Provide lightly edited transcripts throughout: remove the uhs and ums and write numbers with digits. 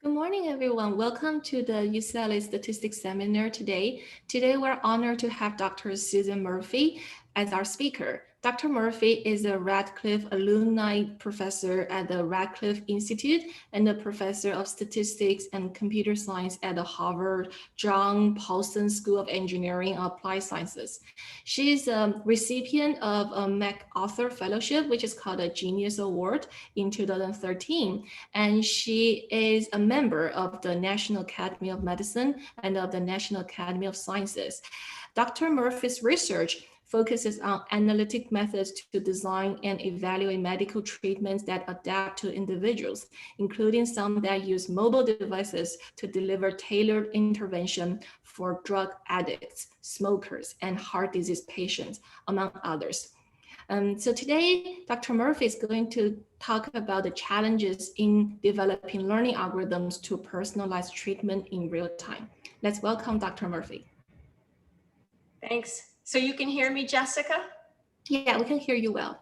Good morning, everyone. Welcome to the UCLA Statistics Seminar today. Today, we're honored to have Dr. Susan Murphy as our speaker. Dr. Murphy is a Radcliffe alumni professor at the Radcliffe Institute and a professor of statistics and computer science at the Harvard John Paulson School of Engineering and Applied Sciences. She is a recipient of a MacArthur Fellowship, which is called a Genius Award in 2013. And she is a member of the National Academy of Medicine and of the National Academy of Sciences. Dr. Murphy's research focuses on analytic methods to design and evaluate medical treatments that adapt to individuals, including some that use mobile devices to deliver tailored intervention for drug addicts, smokers, and heart disease patients, among others. So today, Dr. Murphy is going to talk about the challenges in developing learning algorithms to personalize treatment in real time. Let's welcome Dr. Murphy. Thanks. So you can hear me, Jessica? Yeah, we can hear you well.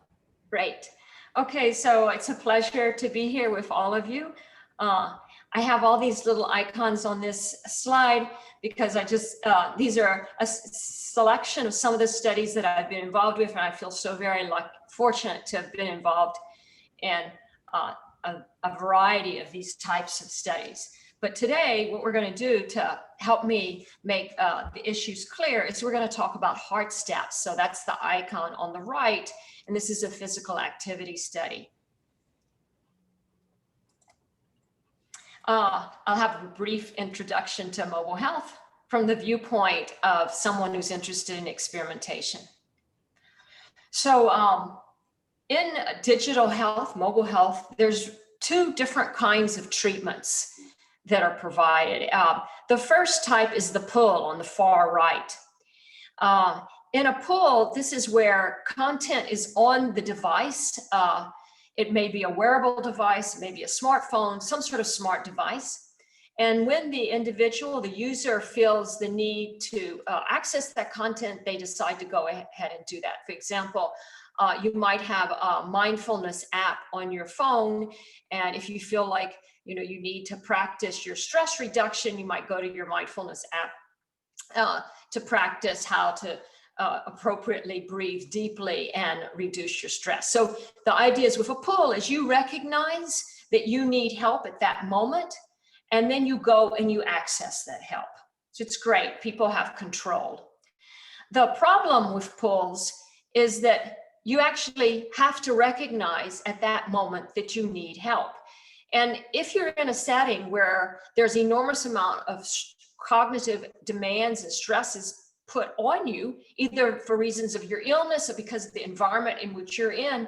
Great. Okay, so it's a pleasure to be here with all of you. I have all these little icons on this slide because these are a selection of some of the studies that I've been involved with, and I feel so very fortunate to have been involved in a variety of these types of studies. But today, what we're going to do to help me make the issues clear is we're going to talk about heart steps. So that's the icon on the right, and this is a physical activity study. I'll have a brief introduction to mobile health from the viewpoint of someone who's interested in experimentation. So in digital health, mobile health, there's two different kinds of treatments that are provided. The first type is the pull on the far right. In a pull, this is where content is on the device. It may be a wearable device, maybe a smartphone, some sort of smart device. And when the individual, the user, feels the need to access that content, they decide to go ahead and do that. For example, you might have a mindfulness app on your phone, and if you feel like you need to practice your stress reduction, you might go to your mindfulness app to practice how to appropriately breathe deeply and reduce your stress. So the idea is with a pull is you recognize that you need help at that moment, and then you go and you access that help. So it's great. People have control. The problem with pulls is that you actually have to recognize at that moment that you need help. And if you're in a setting where there's enormous amount of cognitive demands and stresses put on you, either for reasons of your illness or because of the environment in which you're in,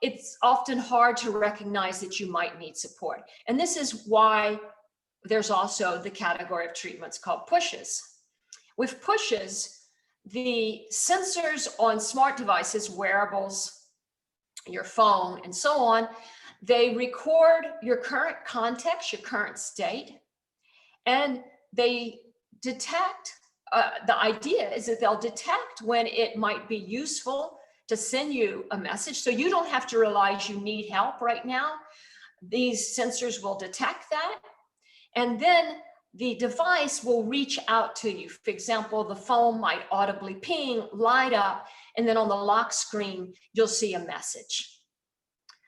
it's often hard to recognize that you might need support. And this is why there's also the category of treatments called pushes. With pushes, the sensors on smart devices, wearables, your phone, and so on, they record your current context, your current state, and they detect, the idea is that they'll detect when it might be useful to send you a message. So you don't have to realize you need help right now. These sensors will detect that. And then the device will reach out to you. For example, the phone might audibly ping, light up, and then on the lock screen, you'll see a message.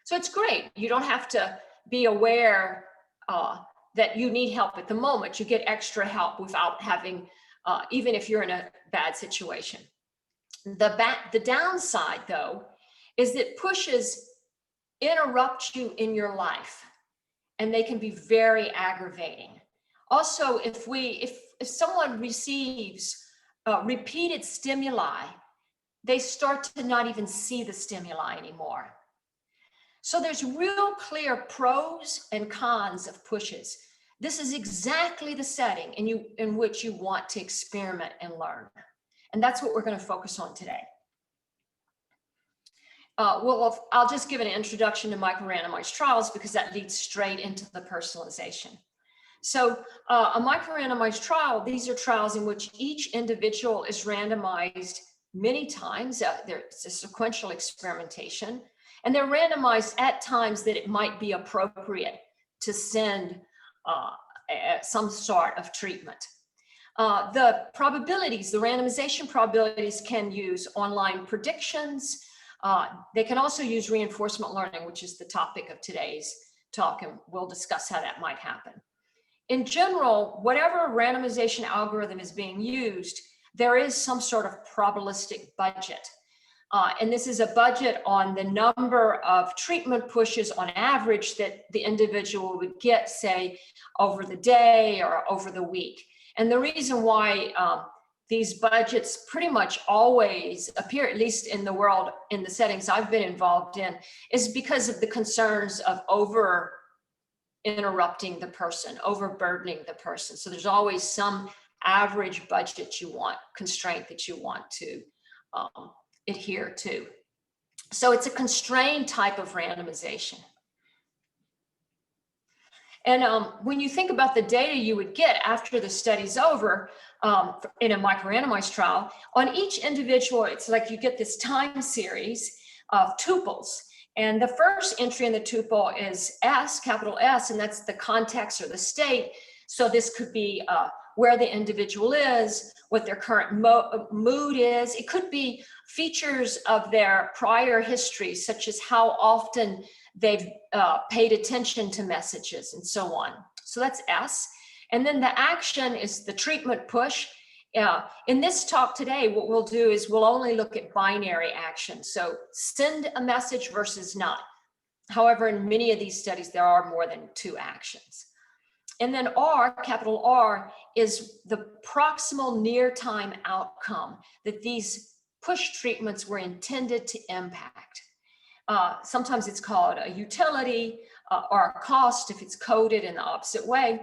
So it's great. You don't have to be aware that you need help at the moment. You get extra help without having, even if you're in a bad situation. The downside, though, is that pushes interrupt you in your life, and they can be very aggravating. Also, if someone receives repeated stimuli, they start to not even see the stimuli anymore. So there's real clear pros and cons of pushes. This is exactly the setting in which you want to experiment and learn. And that's what we're going to focus on today. Well, I'll just give an introduction to micro-randomized trials because that leads straight into the personalization. So a micro-randomized trial, these are trials in which each individual is randomized many times. There's a sequential experimentation, and they're randomized at times that it might be appropriate to send some sort of treatment. The probabilities, the randomization probabilities can use online predictions. They can also use reinforcement learning, which is the topic of today's talk, and we'll discuss how that might happen. In general, whatever randomization algorithm is being used, there is some sort of probabilistic budget. And this is a budget on the number of treatment pushes on average that the individual would get, say, over the day or over the week. And the reason why these budgets pretty much always appear, at least in the world, in the settings I've been involved in, is because of the concerns of over interrupting the person, overburdening the person. So there's always some average budget you want, constraint that you want to adhere to. So it's a constrained type of randomization. And when you think about the data you would get after the study's over in a micro-randomized trial, on each individual, it's like you get this time series of tuples. And the first entry in the tuple is S, capital S, and that's the context or the state. So this could be where the individual is, what their current mood is. It could be features of their prior history, such as how often they've paid attention to messages and so on. So that's S. And then the action is the treatment push. In this talk today, what we'll do is we'll only look at binary action. So send a message versus not. However, in many of these studies, there are more than 2 actions. And then R, capital R, is the proximal near time outcome that these push treatments were intended to impact. Sometimes it's called a utility or a cost if it's coded in the opposite way.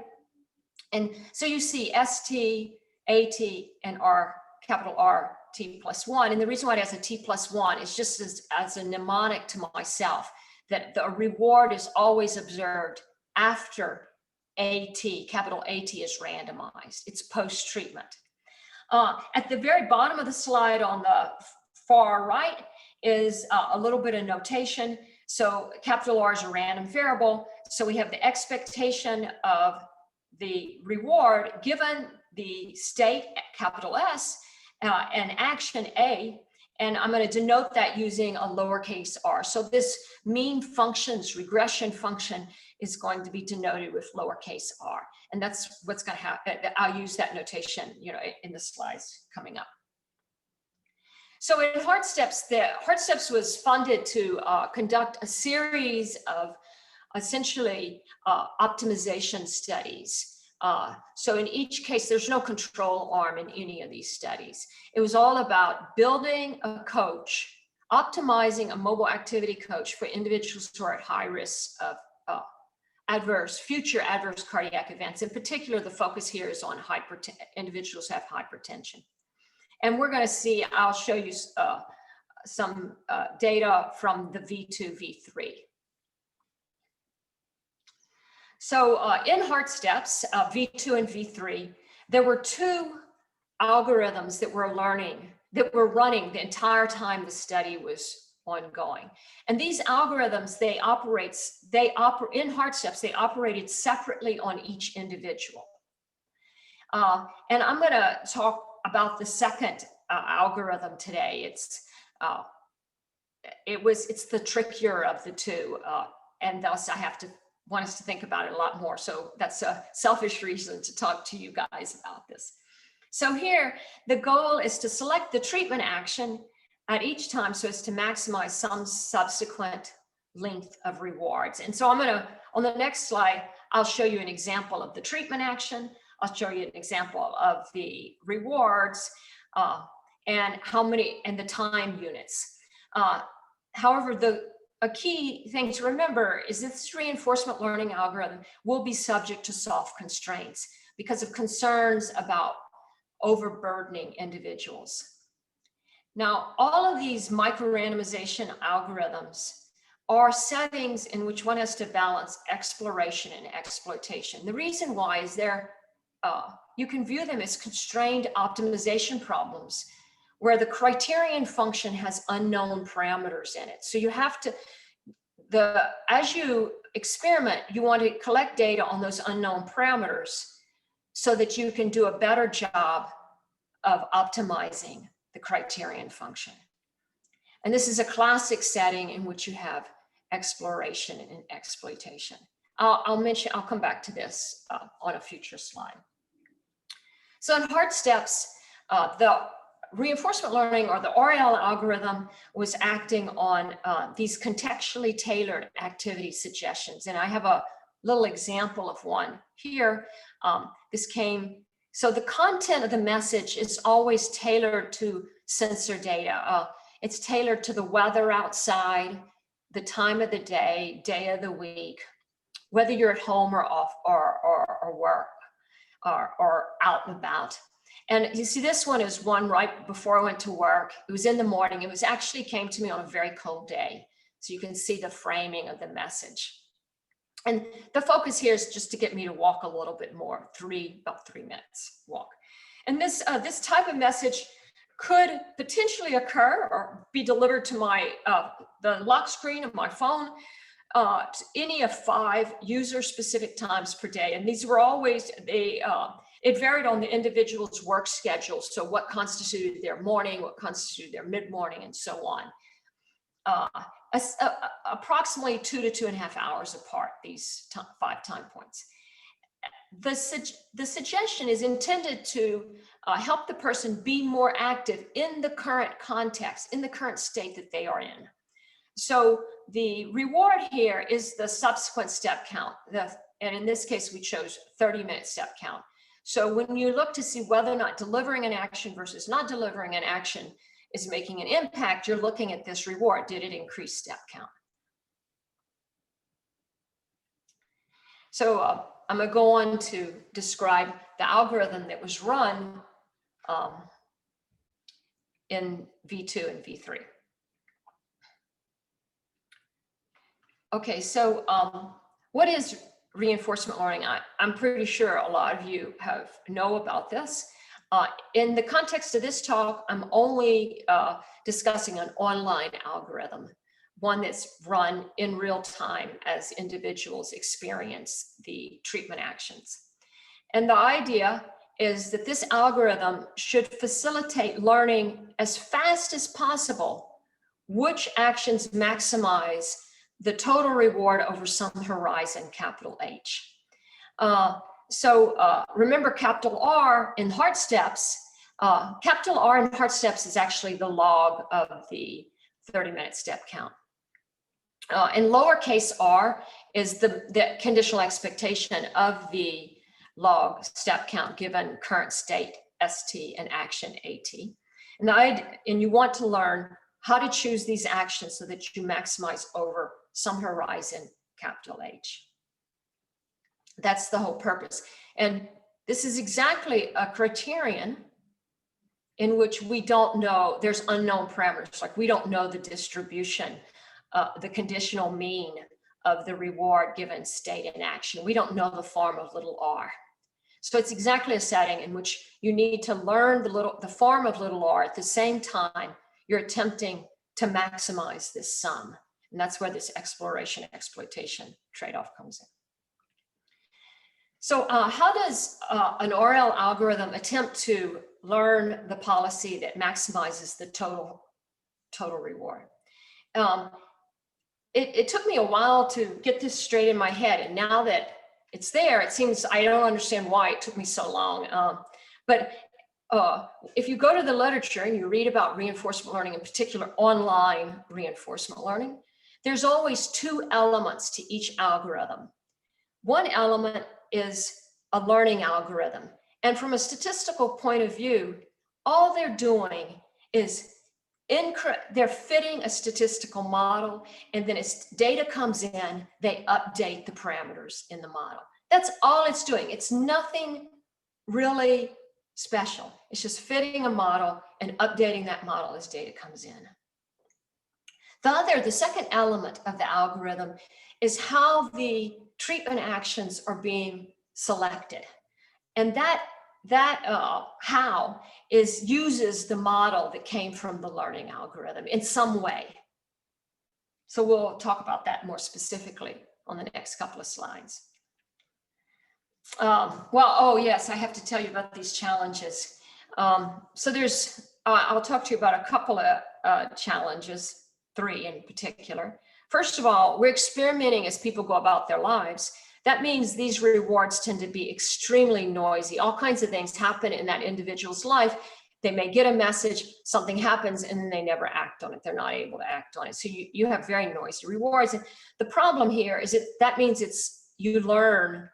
And so you see ST, AT, and R, capital R, T plus 1. And the reason why it has a T plus 1 is just as a mnemonic to myself, that the reward is always observed after AT, capital AT, is randomized. It's post-treatment. At the very bottom of the slide on the far right is a little bit of notation. So capital R is a random variable. So we have the expectation of the reward given the state, capital S, and action A. And I'm going to denote that using a lowercase r. So this mean functions regression function is going to be denoted with lowercase r. And that's what's going to happen. I'll use that notation, in the slides coming up. So in HeartSteps was funded to conduct a series of essentially optimization studies. So in each case, there's no control arm in any of these studies. It was all about building a coach, optimizing a mobile activity coach for individuals who are at high risk of future adverse cardiac events. In particular, the focus here is on individuals who have hypertension. And we're going to see, I'll show you some data from the V2, V3. So in HeartSteps, V2 and V3, there were 2 algorithms that were running the entire time the study was ongoing. And these algorithms, in HeartSteps, they operated separately on each individual. And I'm going to talk about the second algorithm today. It's the trickier of the 2, and thus I want us to think about it a lot more. So that's a selfish reason to talk to you guys about this. So here, the goal is to select the treatment action at each time so as to maximize some subsequent length of rewards. And so on the next slide, I'll show you an example of the treatment action. I'll show you an example of the rewards and the time units. However, a key thing to remember is that this reinforcement learning algorithm will be subject to soft constraints because of concerns about overburdening individuals. Now, all of these micro-randomization algorithms are settings in which one has to balance exploration and exploitation. The reason why is you can view them as constrained optimization problems where the criterion function has unknown parameters in it. So you have to, as you experiment, you want to collect data on those unknown parameters so that you can do a better job of optimizing the criterion function. And this is a classic setting in which you have exploration and exploitation. I'll come back to this on a future slide. So in hard steps, the reinforcement learning, or the RL algorithm, was acting on these contextually tailored activity suggestions. And I have a little example of one here. So the content of the message is always tailored to sensor data. It's tailored to the weather outside, the time of the day, day of the week, whether you're at home or off or work or out and about. And you see, this one is one right before I went to work. It was in the morning. It was actually came to me on a very cold day. So you can see the framing of the message. And the focus here is just to get me to walk a little bit more, about 3 minutes walk. And this type of message could potentially occur or be delivered to my the lock screen of my phone any of 5 user-specific times per day. And these were always, it varied on the individual's work schedule. So what constituted their morning, what constituted their mid-morning, and so on. Approximately 2 to 2.5 hours apart, these 5 time points. The suggestion is intended to help the person be more active in the current context, in the current state that they are in. So the reward here is the subsequent step count. And in this case, we chose 30-minute step count. So when you look to see whether or not delivering an action versus not delivering an action is making an impact, you're looking at this reward. Did it increase step count? So I'm going to go on to describe the algorithm that was run in V2 and V3. Okay, so what is reinforcement learning? I'm pretty sure a lot of you know about this. In the context of this talk, I'm only discussing an online algorithm, one that's run in real time as individuals experience the treatment actions. And the idea is that this algorithm should facilitate learning as fast as possible which actions maximize the total reward over some horizon, capital H. Remember, capital R in hard steps, capital R in hard steps is actually the log of the 30-minute step count. And lowercase r is the conditional expectation of the log step count given current state ST and action AT. And you want to learn how to choose these actions so that you maximize over some horizon, capital H. That's the whole purpose. And this is exactly a criterion in which we don't know, there's unknown parameters, like we don't know the distribution, the conditional mean of the reward given state and action. We don't know the form of little r. So it's exactly a setting in which you need to learn the form of little r at the same time you're attempting to maximize this sum. And that's where this exploration exploitation trade-off comes in. So how does an RL algorithm attempt to learn the policy that maximizes the total reward? It took me a while to get this straight in my head. And now that it's there, it seems I don't understand why it took me so long. But if you go to the literature and you read about reinforcement learning, in particular online reinforcement learning, there's always 2 elements to each algorithm. One element is a learning algorithm. And from a statistical point of view, all they're doing is they're fitting a statistical model, and then as data comes in, they update the parameters in the model. That's all it's doing. It's nothing really special. It's just fitting a model and updating that model as data comes in. The second element of the algorithm is how the treatment actions are being selected. And that how uses the model that came from the learning algorithm in some way. So we'll talk about that more specifically on the next couple of slides. Oh yes, I have to tell you about these challenges. So I'll talk to you about a couple of challenges, 3 in particular. First of all, we're experimenting as people go about their lives. That means these rewards tend to be extremely noisy. All kinds of things happen in that individual's life. They may get a message, something happens, and then they never act on it. They're not able to act on it. So you have very noisy rewards. And the problem here is that means you learn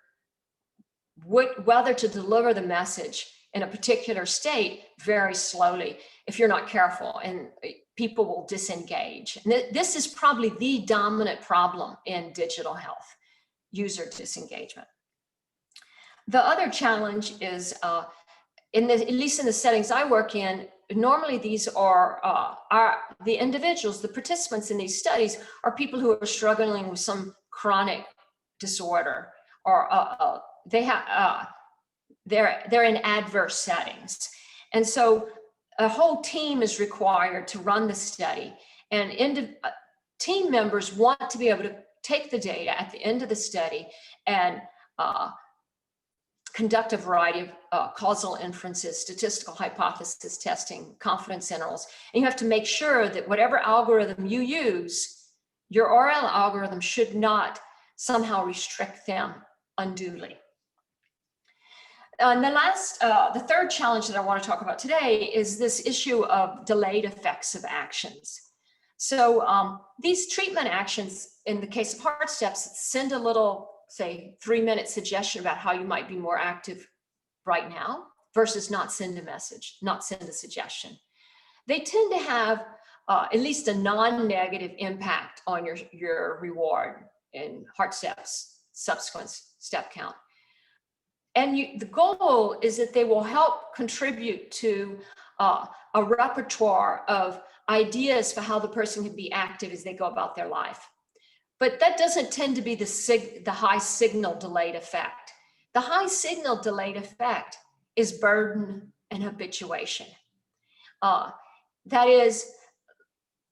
whether to deliver the message in a particular state very slowly if you're not careful, and people will disengage. And this is probably the dominant problem in digital health, user disengagement. The other challenge is, at least in the settings I work in, normally these are the individuals, the participants in these studies are people who are struggling with some chronic disorder, or they're in adverse settings. And so a whole team is required to run the study, and team members want to be able to take the data at the end of the study and conduct a variety of causal inferences, statistical hypothesis testing, confidence intervals. And you have to make sure that whatever algorithm you use, your RL algorithm should not somehow restrict them unduly. And the third challenge that I want to talk about today is this issue of delayed effects of actions. So these treatment actions, in the case of heart steps, send a little, say, 3-minute suggestion about how you might be more active right now versus not send a message, not send a suggestion. They tend to have at least a non-negative impact on your reward in heart steps, subsequent step count. And the goal is that they will help contribute to a repertoire of ideas for how the person can be active as they go about their life. But that doesn't tend to be the high signal delayed effect. The high signal delayed effect is burden and habituation. That is,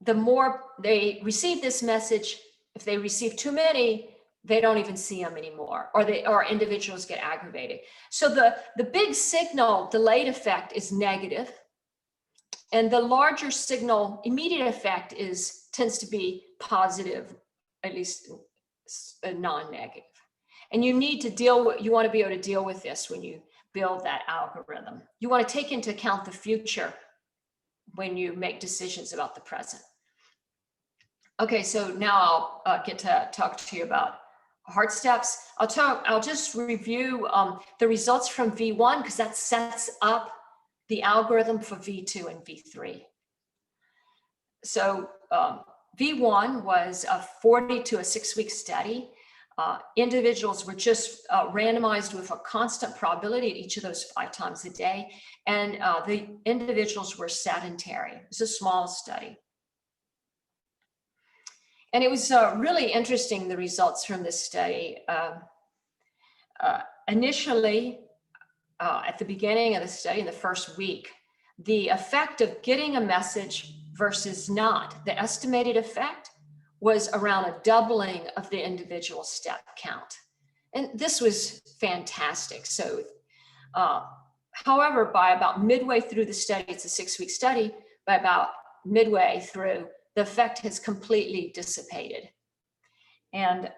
the more they receive this message, if they receive too many, they don't even see them anymore, or individuals get aggravated. So the big signal delayed effect is negative, and the larger signal immediate effect tends to be positive, at least non-negative. And you want to be able to deal with this when you build that algorithm. You want to take into account the future when you make decisions about the present. Okay, so now I'll get to talk to you about heart steps. I'll just review the results from V1, because that sets up the algorithm for V2 and V3. So V1 was a 40 to a 6-week study. Individuals were just randomized with a constant probability at each of those 5 times a day. And the individuals were sedentary. It was a small study. And it was really interesting, the results from this study. Initially, at the beginning of the study, in the first week, the effect of getting a message versus not, the estimated effect was around a doubling of the individual step count. And this was fantastic. So, however, by about midway through the study, it's a 6-week study, by about midway through, the effect has completely dissipated. And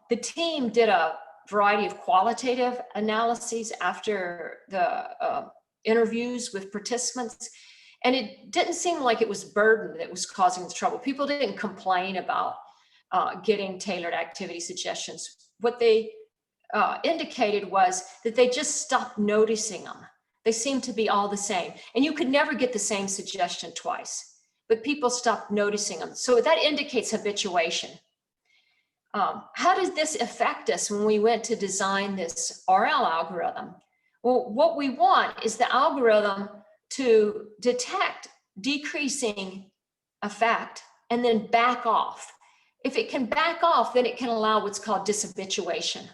the team did a variety of qualitative analyses after the interviews with participants, and it didn't seem like it was burden that was causing the trouble. People didn't complain about getting tailored activity suggestions. What they indicated was that they just stopped noticing them. They seemed to be all the same, and you could never get the same suggestion twice, but people stopped noticing them. So that indicates habituation. How does this affect us when we went to design this RL algorithm? Well, what we want is the algorithm to detect decreasing effect and then back off. If it can back off, then it can allow what's called dishabituation.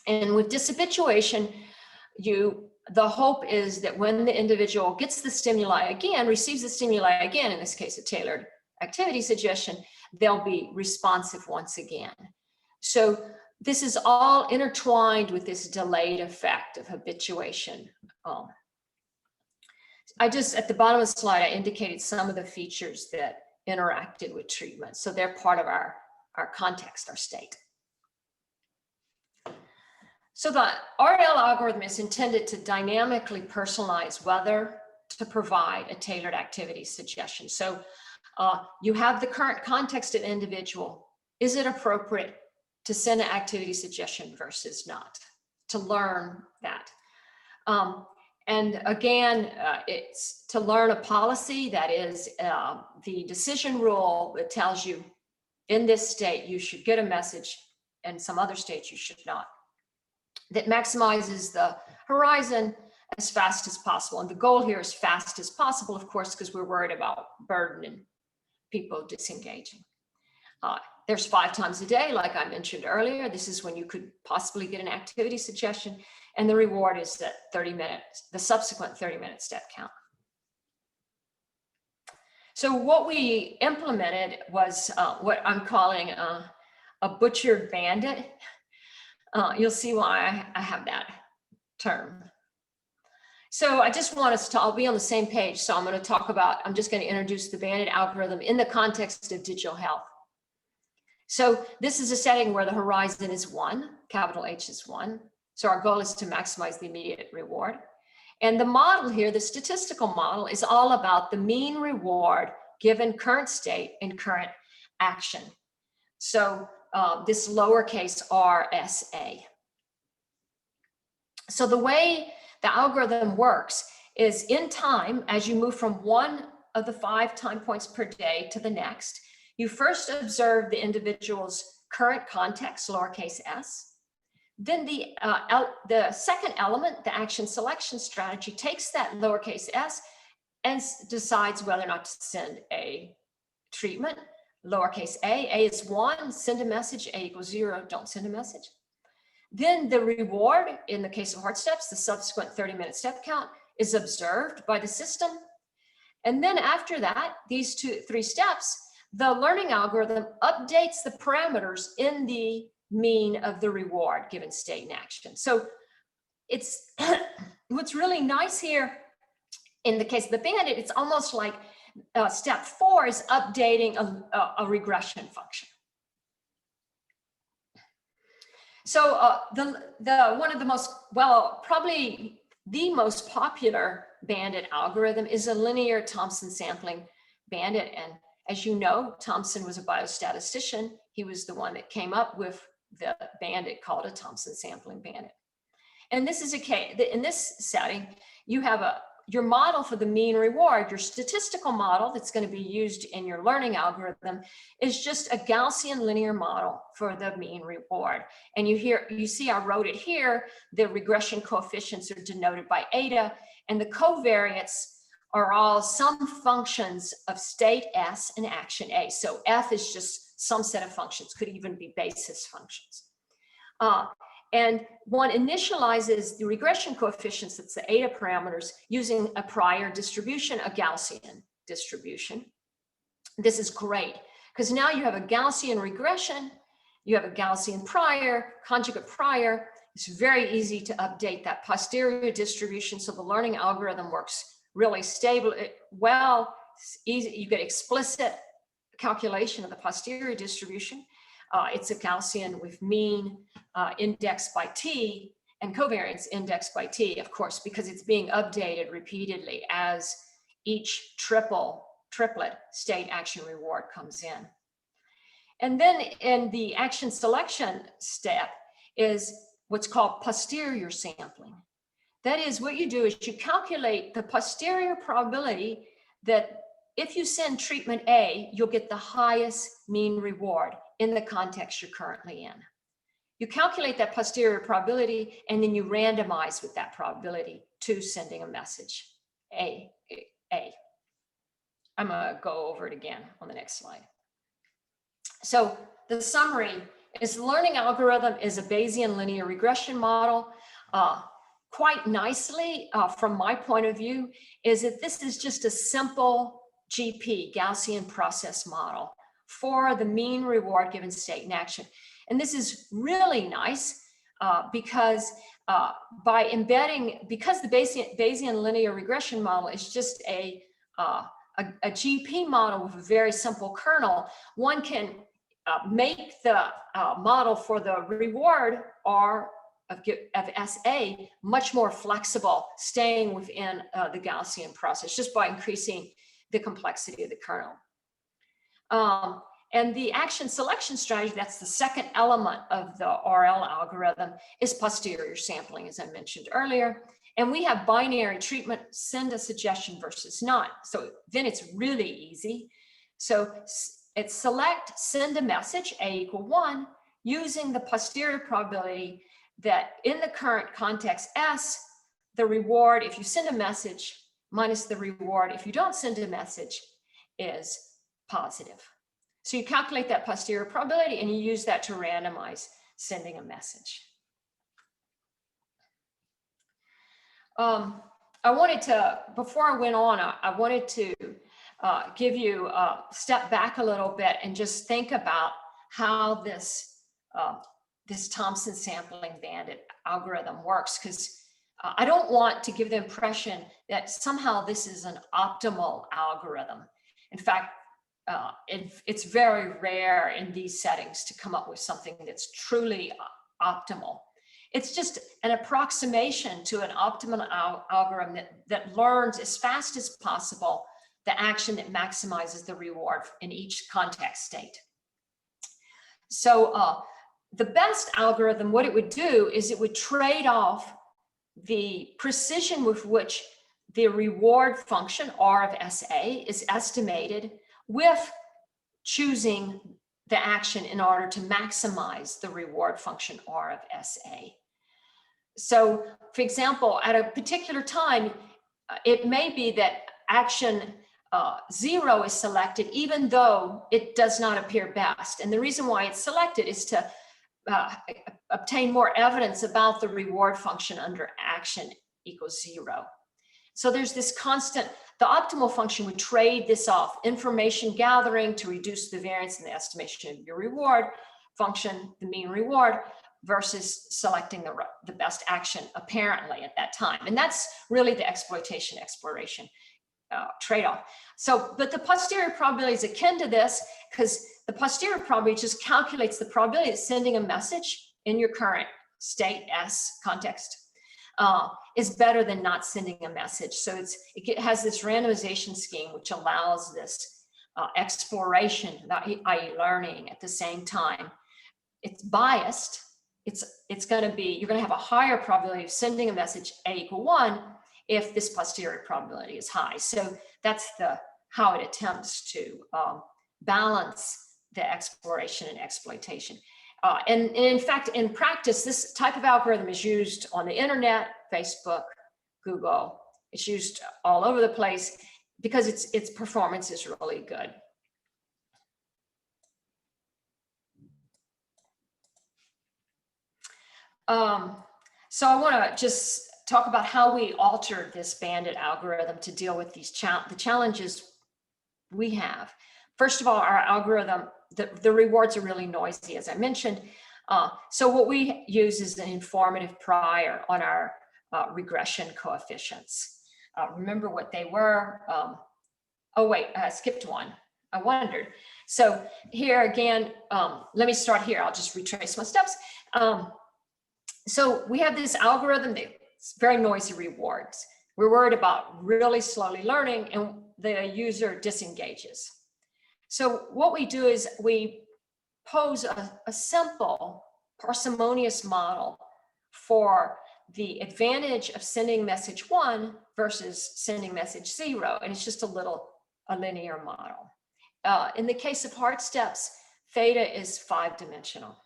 And with dishabituation, the hope is that when the individual gets the stimuli again, receives the stimuli again, in this case, a tailored activity suggestion, they'll be responsive once again. So this is all intertwined with this delayed effect of habituation. I just, at the bottom of the slide, I indicated some of the features that interacted with treatment. So they're part of our context, our state. So the RL algorithm is intended to dynamically personalize whether to provide a tailored activity suggestion. So you have the current context of individual. Is it appropriate to send an activity suggestion versus not? To learn that. And again, it's to learn a policy that is the decision rule that tells you in this state you should get a message, and some other states you should not. That maximizes the horizon as fast as possible. And the goal here is fast as possible, of course, because we're worried about burden and people disengaging. There's 5 times a day, like I mentioned earlier. This is when you could possibly get an activity suggestion, and the reward is that 30 minutes, the subsequent 30-minute step count. So what we implemented was what I'm calling a butchered bandit. You'll see why I have that term. So I just want us to all be on the same page. So I'm going to talk about, I'm just going to introduce the bandit algorithm in the context of digital health. So this is a setting where the horizon is 1, capital H is 1. So our goal is to maximize the immediate reward. And the model here, the statistical model, is all about the mean reward given current state and current action. So this lowercase RSA. So the way the algorithm works is in time, as you move from one of the 5 time points per day to the next, you first observe the individual's current context, lowercase s. Then the second element, the action selection strategy, takes that lowercase s and decides whether or not to send a treatment. Lowercase a is 1, send a message, a equals 0, don't send a message. Then the reward, in the case of heart steps, the subsequent 30-minute step count, is observed by the system. And then after that, these 3 steps, the learning algorithm updates the parameters in the mean of the reward given state and action. So it's what's really nice here in the case of the bandit, it's almost like step 4 is updating a regression function. So one of the most, well, probably the most popular bandit algorithm is a linear Thompson sampling bandit. And as you know, Thompson was a biostatistician. He was the one that came up with the bandit called a Thompson sampling bandit. And this is a case, in this setting, you have your model for the mean reward, your statistical model that's going to be used in your learning algorithm is just a Gaussian linear model for the mean reward. And you see I wrote it here, the regression coefficients are denoted by eta, and the covariates are all some functions of state S and action A. So F is just some set of functions, could even be basis functions. And one initializes the regression coefficients, that's the eta parameters, using a prior distribution, a Gaussian distribution. This is great, because now you have a Gaussian regression, you have a Gaussian prior, conjugate prior. It's very easy to update that posterior distribution, so the learning algorithm works really stable. It's easy. You get explicit calculation of the posterior distribution. It's a Gaussian with mean indexed by t and covariance indexed by t, of course, because it's being updated repeatedly as each triplet state action reward comes in. And then in the action selection step is what's called posterior sampling. That is, what you do is you calculate the posterior probability that if you send treatment A, you'll get the highest mean reward in the context you're currently in. You calculate that posterior probability, and then you randomize with that probability to sending a message, A. I'm gonna go over it again on the next slide. So the summary is the learning algorithm is a Bayesian linear regression model. Quite nicely, from my point of view, is that this is just a simple GP, Gaussian process model, for the mean reward given state and action. And this is really nice because by embedding, because the Bayesian linear regression model is just a GP model with a very simple kernel, one can make the model for the reward R of SA much more flexible, staying within the Gaussian process just by increasing the complexity of the kernel. And the action selection strategy, that's the second element of the RL algorithm, is posterior sampling, as I mentioned earlier. And we have binary treatment, send a suggestion versus not. So then it's really easy. So it's select, send a message, A = 1, using the posterior probability that in the current context S, the reward, if you send a message, minus the reward, if you don't send a message, is positive. So you calculate that posterior probability and you use that to randomize sending a message. I wanted to, before I went on, I wanted to give you a step back a little bit and just think about how this Thompson sampling bandit algorithm works, because I don't want to give the impression that somehow this is an optimal algorithm. In fact, it's very rare in these settings to come up with something that's truly optimal. It's just an approximation to an optimal algorithm that learns as fast as possible the action that maximizes the reward in each context state. So the best algorithm, what it would do is it would trade off the precision with which the reward function R of SA is estimated with choosing the action in order to maximize the reward function R of SA. So, for example, at a particular time, it may be that action 0 is selected even though it does not appear best. And the reason why it's selected is to obtain more evidence about the reward function under action = 0. So there's this constant, the optimal function would trade this off, information gathering to reduce the variance in the estimation of your reward function, the mean reward, versus selecting the best action apparently at that time. And that's really the exploitation exploration trade-off. So, but the posterior probability is akin to this, because the posterior probability just calculates the probability of sending a message in your current state S context is better than not sending a message. So it has this randomization scheme which allows this exploration, i.e. learning at the same time. It's biased. It's going to be, you're going to have a higher probability of sending a message A = 1 if this posterior probability is high. So that's how it attempts to balance the exploration and exploitation. And in fact, in practice, this type of algorithm is used on the internet, Facebook, Google. It's used all over the place because its performance is really good. So I want to just talk about how we altered this bandit algorithm to deal with these the challenges we have. First of all, our algorithm, the rewards are really noisy, as I mentioned. So what we use is an informative prior on our regression coefficients. Remember what they were? Oh wait, I skipped one. I wondered. So here again, let me start here. I'll just retrace my steps. So we have this algorithm that's very noisy rewards. We're worried about really slowly learning and the user disengages. So what we do is we pose a simple parsimonious model for the advantage of sending message 1 versus sending message 0. And it's just a linear model. In the case of hard steps, theta is 5-dimensional.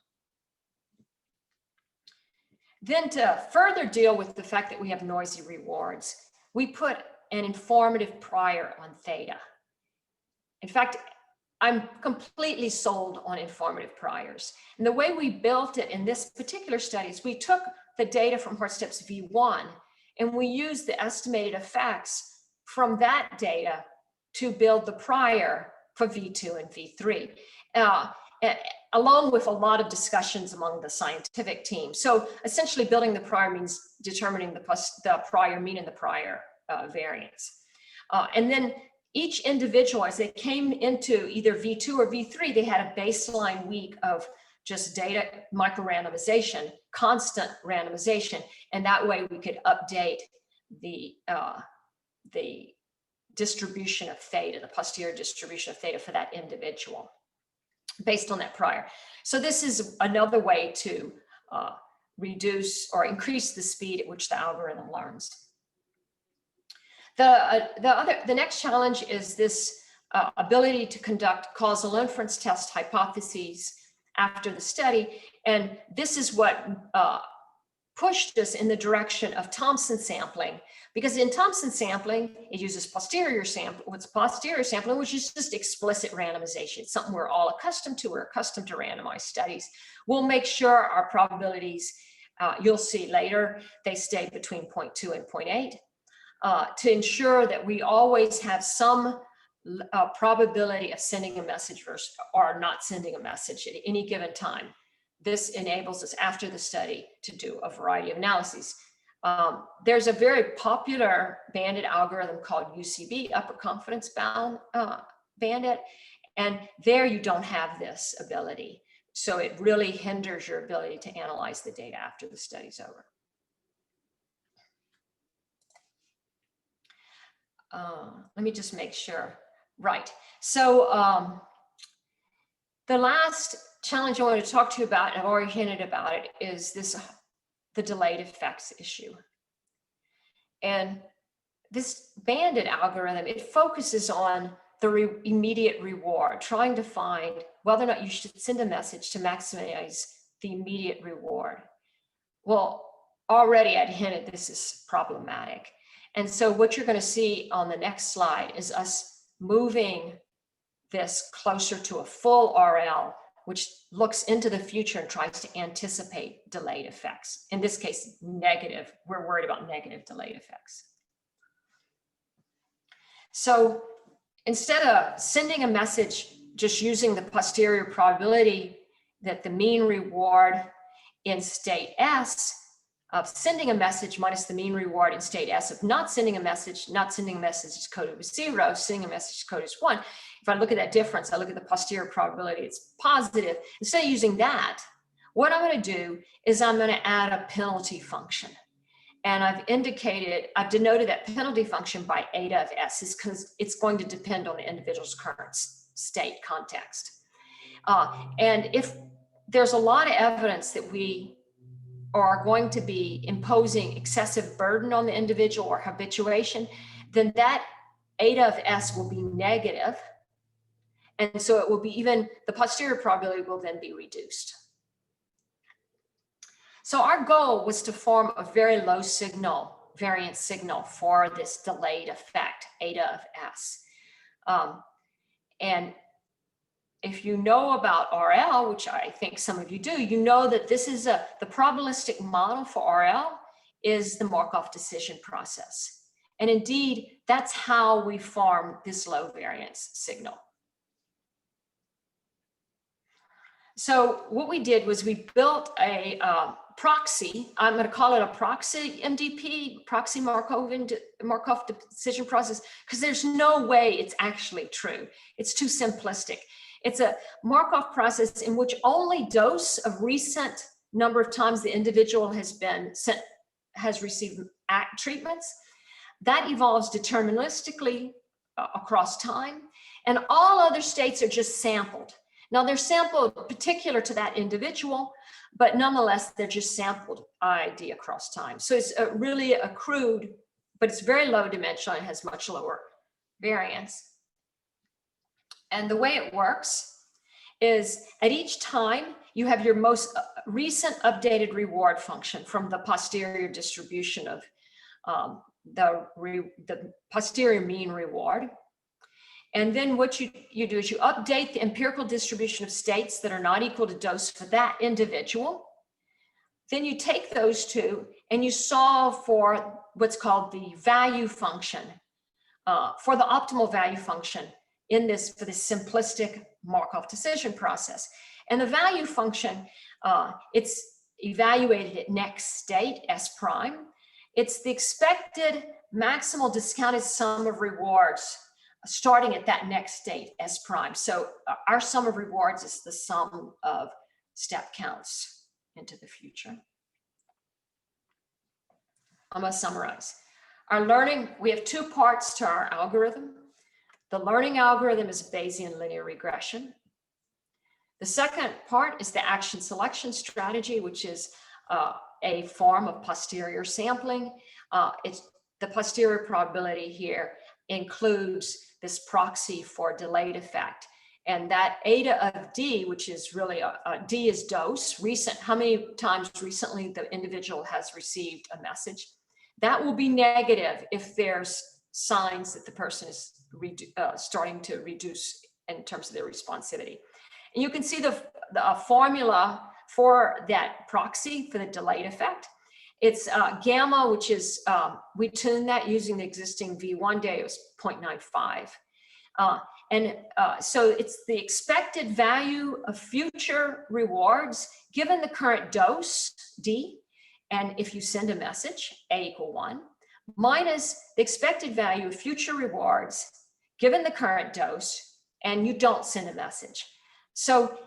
Then to further deal with the fact that we have noisy rewards, we put an informative prior on theta. In fact, I'm completely sold on informative priors. And the way we built it in this particular study is we took the data from hard steps V1 and we used the estimated effects from that data to build the prior for V2 and V3. along with a lot of discussions among the scientific team. So essentially building the prior means determining the prior mean and the prior variance. And then each individual, as they came into either V2 or V3, they had a baseline week of just data micro-randomization, constant randomization, and that way we could update the distribution of theta, the posterior distribution of theta for that individual based on that prior. So this is another way to reduce or increase the speed at which the algorithm learns. The next challenge is this ability to conduct causal inference test hypotheses after the study. And this is what pushed us in the direction of Thompson sampling, because in Thompson sampling, it uses posterior sampling, which is just explicit randomization. It's something we're all accustomed to. We're accustomed to randomized studies. We'll make sure our probabilities, you'll see later, they stay between 0.2 and 0.8 to ensure that we always have some probability of sending a message versus or not sending a message at any given time. This enables us after the study to do a variety of analyses. There's a very popular bandit algorithm called UCB, upper confidence bound bandit, and there you don't have this ability. So it really hinders your ability to analyze the data after the study's over. Let me just make sure. Right. So the last challenge I want to talk to you about, and I've already hinted about it, is the delayed effects issue. And this bandit algorithm, it focuses on the immediate reward, trying to find whether or not you should send a message to maximize the immediate reward. Well, already I'd hinted this is problematic. And so what you're going to see on the next slide is us moving this closer to a full RL, which looks into the future and tries to anticipate delayed effects. In this case, negative. We're worried about negative delayed effects. So instead of sending a message just using the posterior probability that the mean reward in state S of sending a message minus the mean reward in state S of not sending a message is coded with 0, sending a message is coded as 1. If I look at that difference, I look at the posterior probability, it's positive. Instead of using that, what I'm going to do is I'm going to add a penalty function. And I've denoted that penalty function by eta of S, because it's going to depend on the individual's current state context. And if there's a lot of evidence that we are going to be imposing excessive burden on the individual or habituation, then that eta of S will be negative. And so it will be the posterior probability will then be reduced. So our goal was to form a very low variance signal for this delayed effect, eta of S. And if you know about RL, which I think some of you do, you know that this is the probabilistic model for RL is the Markov decision process. And indeed, that's how we form this low variance signal. So what we did was we built a proxy. I'm going to call it a proxy MDP, proxy Markov decision process, because there's no way it's actually true. It's too simplistic. It's a Markov process in which only dose of recent number of times the individual has received treatments. That evolves deterministically across time, and all other states are just sampled. Now they're sampled particular to that individual, but nonetheless, they're just sampled ID across time. So it's really a crude, but it's very low dimensional and has much lower variance. And the way it works is at each time, you have your most recent updated reward function from the posterior distribution of the posterior mean reward. And then what you do is you update the empirical distribution of states that are not equal to dose for that individual. Then you take those two and you solve for what's called the value function, for the optimal value function for this simplistic Markov decision process. And the value function, it's evaluated at next state, S prime. It's the expected maximal discounted sum of rewards starting at that next state, S prime. So our sum of rewards is the sum of step counts into the future. I'm going to summarize. Our learning, we have two parts to our algorithm. The learning algorithm is Bayesian linear regression. The second part is the action selection strategy, which is a form of posterior sampling. It's the posterior probability here includes this proxy for delayed effect. And that eta of D, which is really D is dose, recent, how many times recently the individual has received a message. That will be negative if there's signs that the person is starting to reduce in terms of their responsivity. And you can see the formula for that proxy for the delayed effect. It's gamma, which is, we tuned that using the existing V1 data, it was 0.95. So it's the expected value of future rewards given the current dose, D, and if you send a message, A equal 1, minus the expected value of future rewards given the current dose, and you don't send a message. So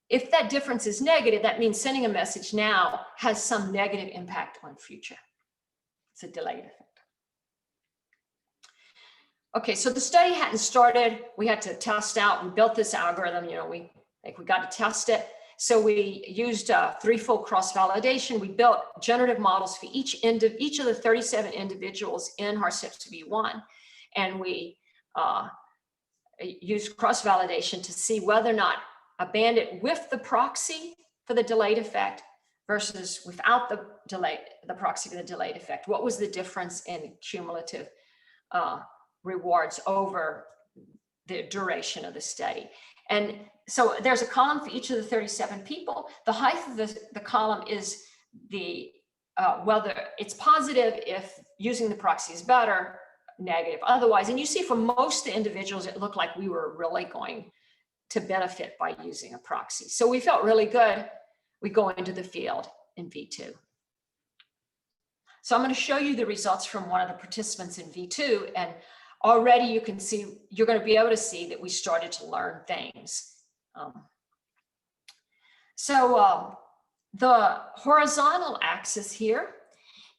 if that difference is negative, that means sending a message now has some negative impact on future. It's a delayed effect. Okay, so the study hadn't started. We had to test out. We built this algorithm. We got to test it. So we used threefold cross-validation. We built generative models for each of the 37 individuals in HARCEPS V1, and we used cross-validation to see whether or not a bandit with the proxy for the delayed effect versus without the proxy for the delayed effect. What was the difference in cumulative rewards over the duration of the study? And so there's a column for each of the 37 people. The height of the column is the whether it's positive if using the proxy is better, negative otherwise. And you see for most of the individuals, it looked like we were really going to benefit by using a proxy. So we felt really good. We go into the field in V2. So I'm going to show you the results from one of the participants in V2. And already you can see, you're going to be able to see that we started to learn things. The horizontal axis here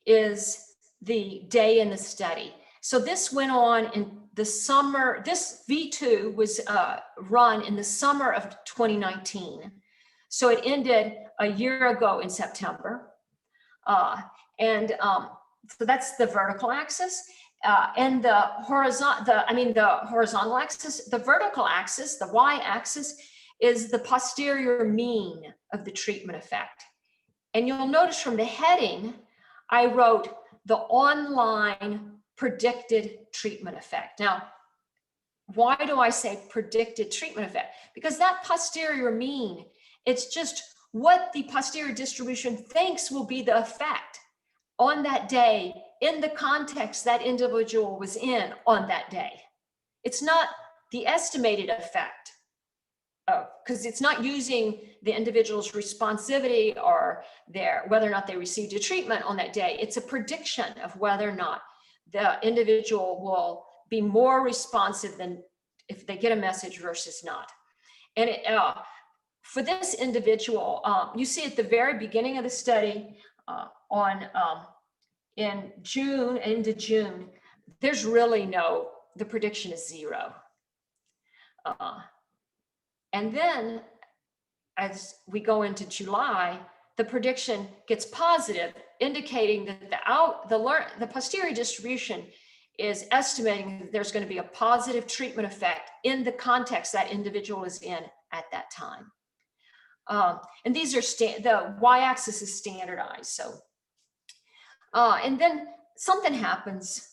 is the day in the study. So this went on in the summer. This V2 was run in the summer of 2019. So it ended a year ago in September. So that's the vertical axis. And the horizontal axis, the vertical axis, the y-axis, is the posterior mean of the treatment effect. And you'll notice from the heading, I wrote the online predicted treatment effect. Now, why do I say predicted treatment effect? Because that posterior mean, it's just what the posterior distribution thinks will be the effect on that day in the context that individual was in on that day. It's not the estimated effect, because it's not using the individual's responsivity or whether or not they received a treatment on that day. It's a prediction of whether or not the individual will be more responsive than if they get a message versus not. And for this individual, you see at the very beginning of the study in June, into June, there's really the prediction is 0. And then as we go into July, the prediction gets positive, indicating that the posterior distribution is estimating that there's going to be a positive treatment effect in the context that individual is in at that time. And these are the y-axis is standardized. So, and then something happens,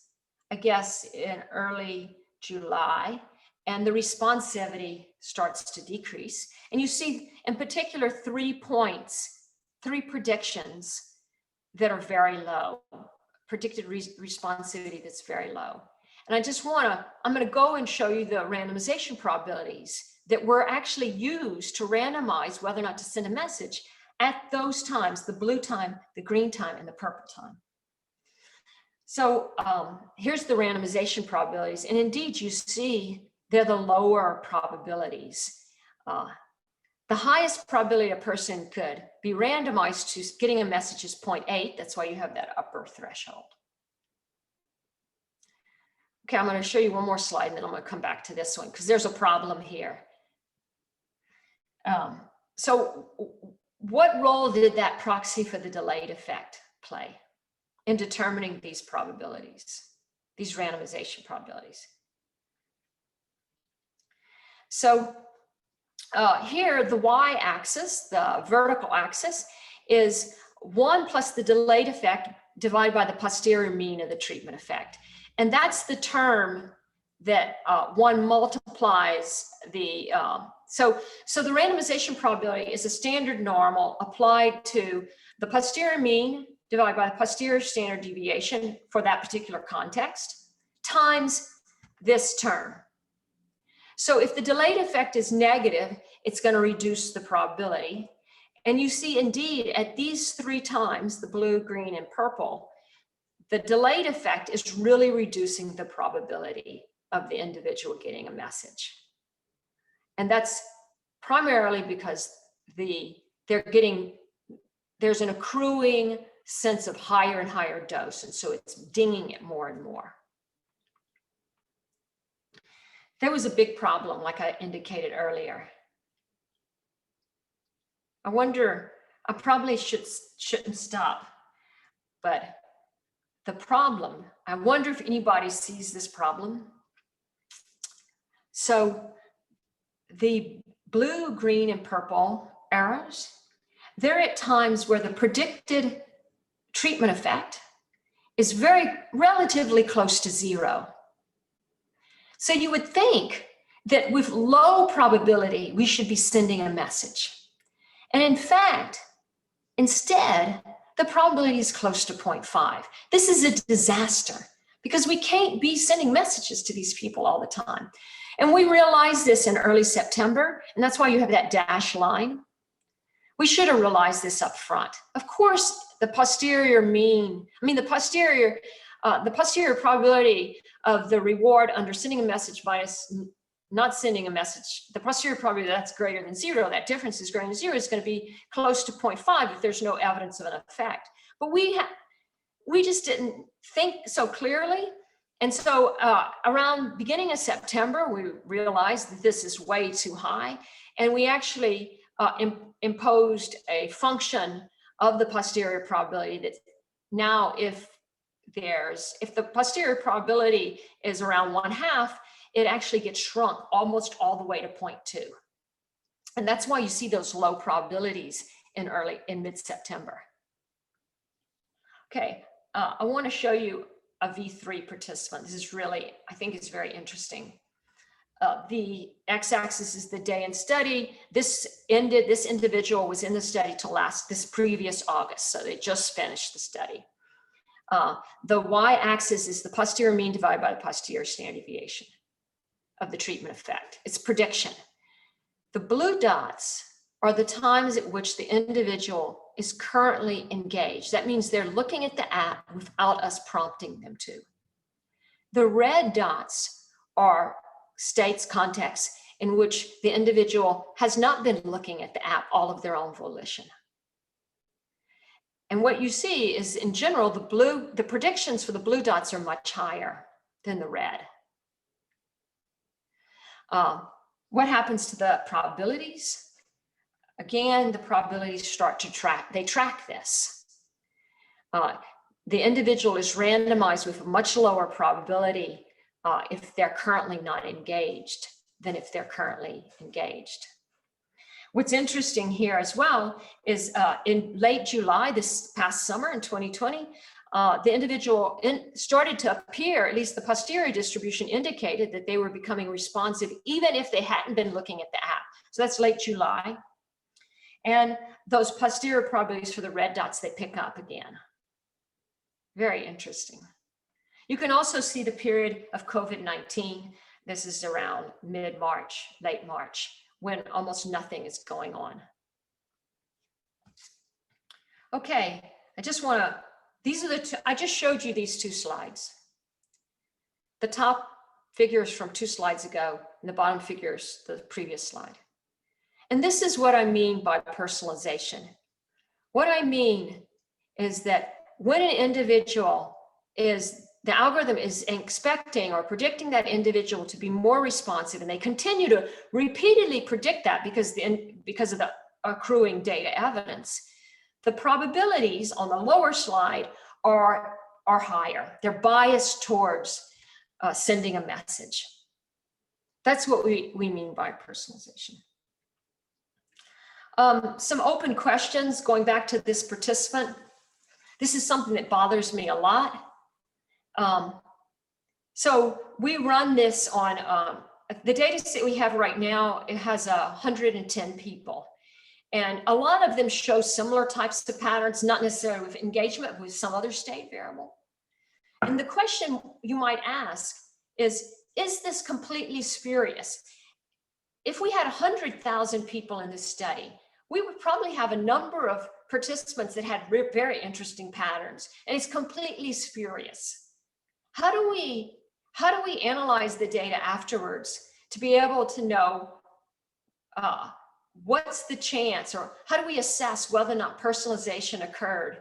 I guess, in early July, and the responsivity starts to decrease. And you see, in particular, 3 predictions that are very low, predicted responsivity that's very low. And I'm going to go and show you the randomization probabilities that were actually used to randomize whether or not to send a message at those times, the blue time, the green time, and the purple time. So here's the randomization probabilities. And indeed, you see they're the lower probabilities. The highest probability a person could be randomized to getting a message is 0.8. That's why you have that upper threshold. Okay, I'm going to show you one more slide, and then I'm going to come back to this one because there's a problem here. So what role did that proxy for the delayed effect play in determining these probabilities, these randomization probabilities? So here, the y-axis, the vertical axis, is 1 plus the delayed effect divided by the posterior mean of the treatment effect. And that's the term that one multiplies the, so the randomization probability is a standard normal applied to the posterior mean divided by the posterior standard deviation for that particular context times this term. So if the delayed effect is negative, it's going to reduce the probability. And you see, indeed, at these 3 times, the blue, green, and purple, the delayed effect is really reducing the probability of the individual getting a message. And that's primarily because there's an accruing sense of higher and higher dose. And so it's dinging it more and more. There was a big problem, like I indicated earlier. I wonder, I probably shouldn't stop, but the problem, I wonder if anybody sees this problem. So the blue, green, and purple arrows, they're at times where the predicted treatment effect is relatively close to 0. So you would think that with low probability, we should be sending a message. And in fact, instead, the probability is close to 0.5. This is a disaster because we can't be sending messages to these people all the time. And we realized this in early September, and that's why you have that dashed line. We should have realized this up front. Of course, the posterior mean, the posterior probability of the reward under sending a message minus not sending a message, the posterior probability that's greater than 0, that difference is greater than 0, is going to be close to 0.5 if there's no evidence of an effect. But we just didn't think so clearly. And so around beginning of September, we realized that this is way too high. And we actually imposed a function of the posterior probability that now if the posterior probability is around 1/2, it actually gets shrunk almost all the way to 0.2. And that's why you see those low probabilities in mid-September. Okay, I want to show you a V3 participant. This is really, I think it's very interesting. The x-axis is the day in study. This individual was in the study till this previous August, so they just finished the study. The y-axis is the posterior mean divided by the posterior standard deviation of the treatment effect. It's prediction. The blue dots are the times at which the individual is currently engaged. That means they're looking at the app without us prompting them to. The red dots are states, contexts in which the individual has not been looking at the app all of their own volition. And what you see is, in general, the predictions for the blue dots are much higher than the red. What happens to the probabilities? Again, the probabilities start to track this. The individual is randomized with a much lower probability if they're currently not engaged than if they're currently engaged. What's interesting here as well is in late July, this past summer in 2020, the individual started to appear, at least the posterior distribution indicated that they were becoming responsive even if they hadn't been looking at the app. So that's late July. And those posterior probabilities for the red dots, they pick up again. Very interesting. You can also see the period of COVID-19. This is around mid-March, late March, when almost nothing is going on. Okay, I just want to, these are the two, I just showed you these two slides. The top figures from 2 slides ago, and the bottom figures the previous slide. And this is what I mean by personalization. What I mean is that when an individual is, the algorithm is expecting or predicting that individual to be more responsive, and they continue to repeatedly predict that because of the accruing data evidence, the probabilities on the lower slide are higher. They're biased towards sending a message. That's what we mean by personalization. Some open questions going back to this participant. This is something that bothers me a lot. So we run this on the data set we have right now. It has 110 people. And a lot of them show similar types of patterns, not necessarily with engagement, but with some other state variable. And the question you might ask is this completely spurious? If we had 100,000 people in this study, we would probably have a number of participants that had very interesting patterns, and it's completely spurious. How do we analyze the data afterwards to be able to know what's the chance, or how do we assess whether or not personalization occurred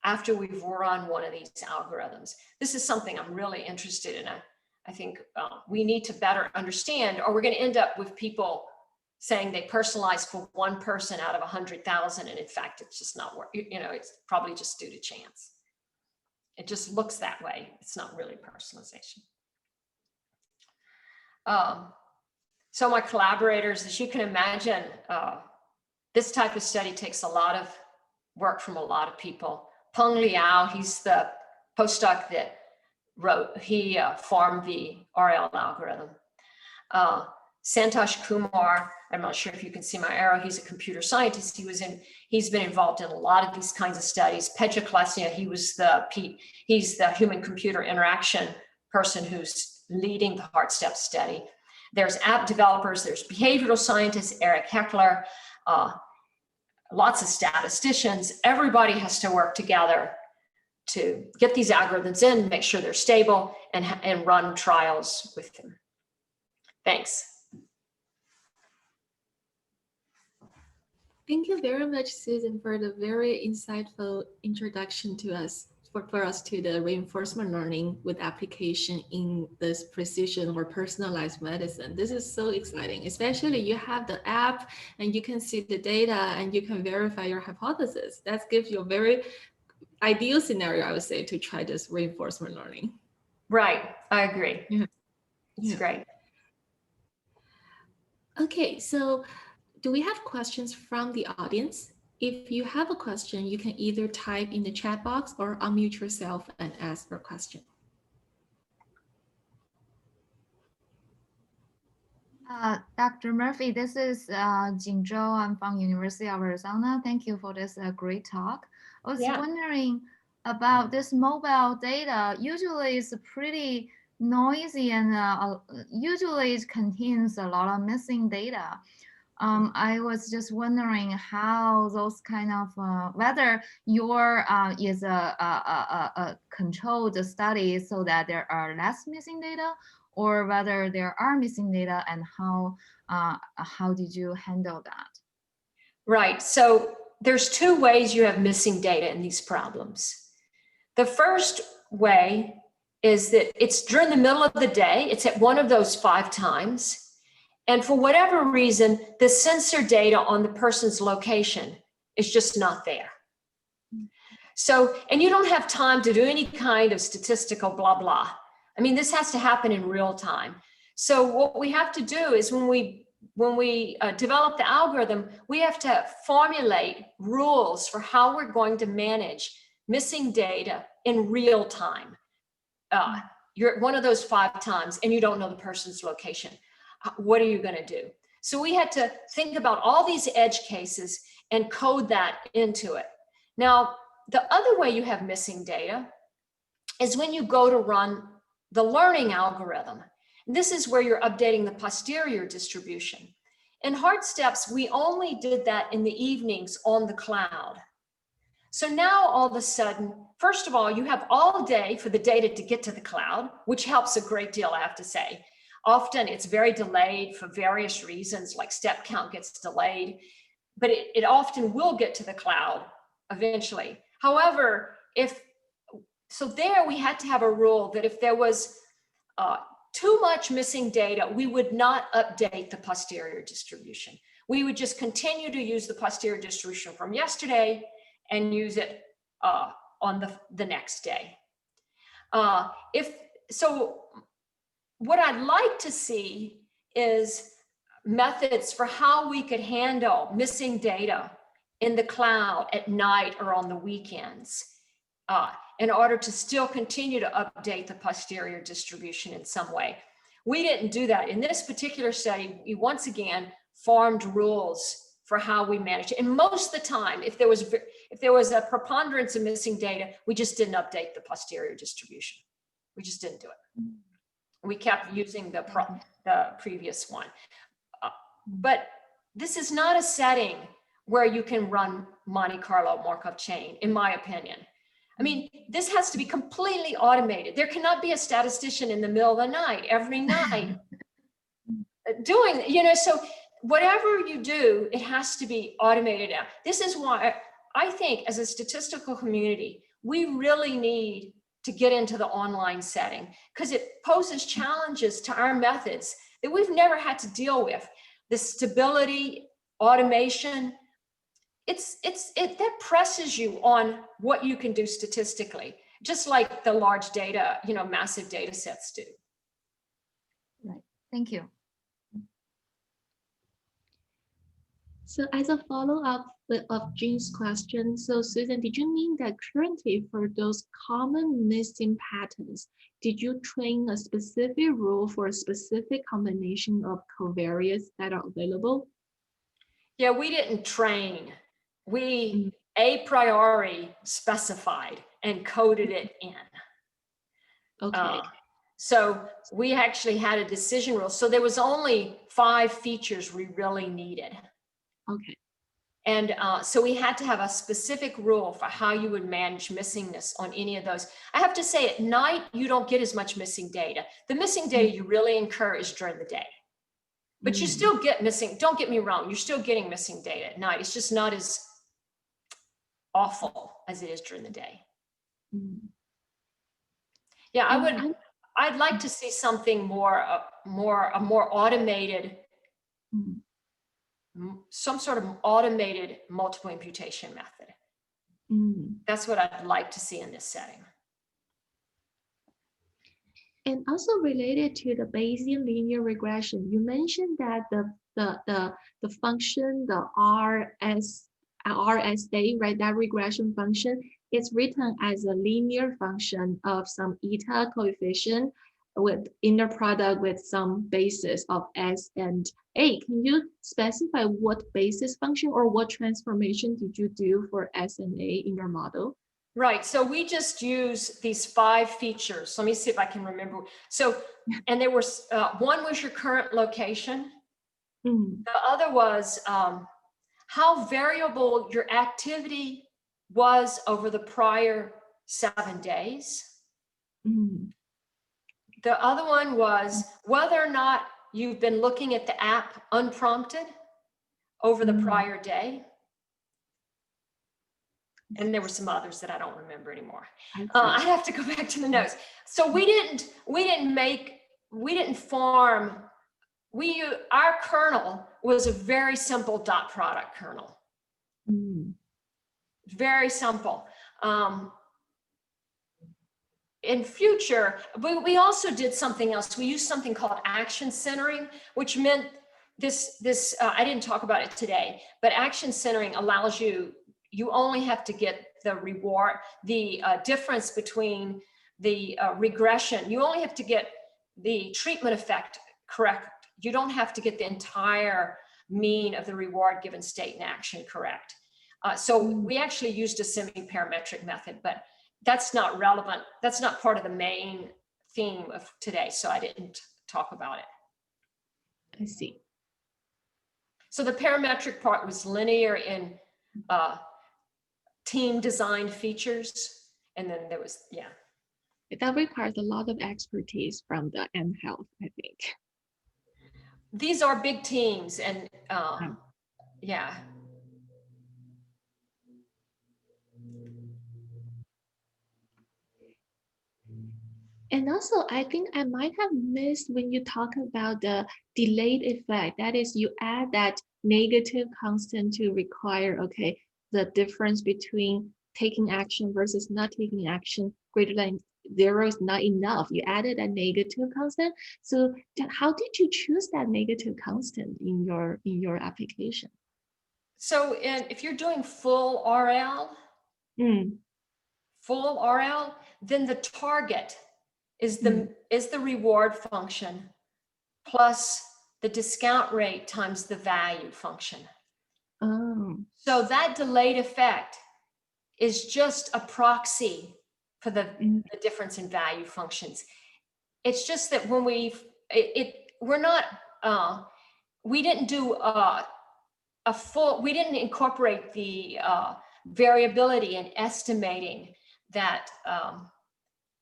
after we've run one of these algorithms? This is something I'm really interested in. I think we need to better understand, or we're going to end up with people saying they personalize for one person out of 100,000, and in fact, it's just not work. It's probably just due to chance. It just looks that way. It's not really personalization. So my collaborators, as you can imagine, this type of study takes a lot of work from a lot of people. Peng Liao, he's the postdoc that he formed the RL algorithm. Santosh Kumar, I'm not sure if you can see my arrow, he's a computer scientist. He's been involved in a lot of these kinds of studies. Petra Klesnia, he's the human computer interaction person who's leading the HeartStep study. There's app developers, there's behavioral scientists, Eric Heckler, lots of statisticians. Everybody has to work together to get these algorithms in, make sure they're stable, and run trials with them. Thanks. Thank you very much, Susan, for the very insightful introduction to us, for us to the reinforcement learning with application in this precision or personalized medicine. This is so exciting, especially you have the app and you can see the data and you can verify your hypothesis. That gives you a very ideal scenario, I would say, to try this reinforcement learning. Right, I agree. Yeah. It's great. Okay, so do we have questions from the audience? If you have a question, you can either type in the chat box or unmute yourself and ask your question. Dr. Murphy, this is Jing Zhou. I'm from University of Arizona. Thank you for this great talk. I was wondering about this mobile data. Usually it's pretty noisy and usually it contains a lot of missing data. I was just wondering how those kind of, whether your is a controlled study so that there are less missing data, or whether there are missing data, and how did you handle that? Right, so there's 2 ways you have missing data in these problems. The first way is that it's during the middle of the day, it's at one of those 5 times. And for whatever reason, the sensor data on the person's location is just not there. So, and you don't have time to do any kind of statistical blah, blah. I mean, this has to happen in real time. So what we have to do is when we develop the algorithm, we have to formulate rules for how we're going to manage missing data in real time. You're at one of those 5 times and you don't know the person's location. What are you going to do? So we had to think about all these edge cases and code that into it. Now, the other way you have missing data is when you go to run the learning algorithm. This is where you're updating the posterior distribution. In Heart Steps, we only did that in the evenings on the cloud. So now all of a sudden, first of all, you have all day for the data to get to the cloud, which helps a great deal, I have to say. Often it's very delayed for various reasons, like step count gets delayed, but it often will get to the cloud eventually. However, there we had to have a rule that if there was too much missing data, we would not update the posterior distribution. We would just continue to use the posterior distribution from yesterday and use it on the next day. What I'd like to see is methods for how we could handle missing data in the cloud at night or on the weekends in order to still continue to update the posterior distribution in some way. We didn't do that. In this particular study, we once again formed rules for how we manage it. And most of the time, if there was a preponderance of missing data, we just didn't update the posterior distribution. We just didn't do it. We kept using the previous one. But this is not a setting where you can run Monte Carlo Markov chain, in my opinion. I mean, this has to be completely automated. There cannot be a statistician in the middle of the night, every night, doing, so whatever you do, it has to be automated now. This is why I think as a statistical community, we really need to get into the online setting because it poses challenges to our methods that we've never had to deal with. The stability, automation, that presses you on what you can do statistically, just like the large data, massive data sets do. Right, thank you. So as a follow-up of Jean's question, so Susan, did you mean that currently for those common missing patterns, did you train a specific rule for a specific combination of covariates that are available? Yeah, we didn't train. We a priori specified and coded it in. Okay. So we actually had a decision rule. So there was only 5 features we really needed. Okay. And so we had to have a specific rule for how you would manage missingness on any of those. I have to say at night, you don't get as much missing data. The missing data you really incur is during the day. But you still get missing, don't get me wrong, you're still getting missing data at night. It's just not as awful as it is during the day. Yeah, I'd like to see something more automated, some sort of automated multiple imputation method. That's what I'd like to see in this setting. And also related to the Bayesian linear regression, you mentioned that the function, the RSA, right, that regression function is written as a linear function of some eta coefficient with inner product with some basis of S and A. Can you specify what basis function or what transformation did you do for S and A in your model? Right, so we just use these 5 features. Let me see if I can remember. So, and there was, one was your current location. The other was how variable your activity was over the prior 7 days. The other one was whether or not you've been looking at the app unprompted over the prior day. And there were some others that I don't remember anymore. I'd have to go back to the notes. So our kernel was a very simple dot product kernel. Very simple. In future, we also did something else. We used something called action centering, which meant this I didn't talk about it today, but action centering allows you only have to get the reward, the difference between the regression. You only have to get the treatment effect correct. You don't have to get the entire mean of the reward given state and action correct. So we actually used a semi-parametric method, but that's not relevant. That's not part of the main theme of today, so I didn't talk about it. I see. So the parametric part was linear in team designed features. And then there was, yeah. That requires a lot of expertise from the M Health, I think. These are big teams and yeah. And also, I think I might have missed when you talk about the delayed effect. That is, you add that negative constant to require, okay, the difference between taking action versus not taking action greater than 0 is not enough. You added a negative constant. So how did you choose that negative constant in your application? So if you're doing full RL, then the target is the reward function plus the discount rate times the value function. Oh. So that delayed effect is just a proxy for the difference in value functions. It's just that when we didn't do we didn't incorporate the variability in estimating that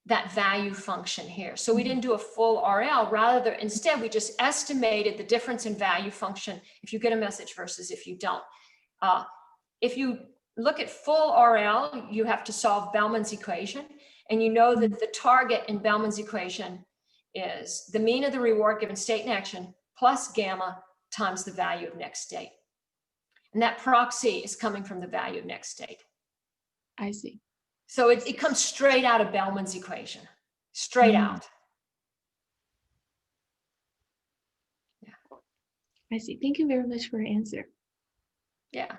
that value function here. So we didn't do a full RL, instead we just estimated the difference in value function if you get a message versus if you don't. If you look at full RL, you have to solve Bellman's equation, and you know that the target in Bellman's equation is the mean of the reward given state and action plus gamma times the value of next state. And that proxy is coming from the value of next state. I see. So it comes straight out of Bellman's equation, straight out. Yeah. I see. Thank you very much for your answer. Yeah.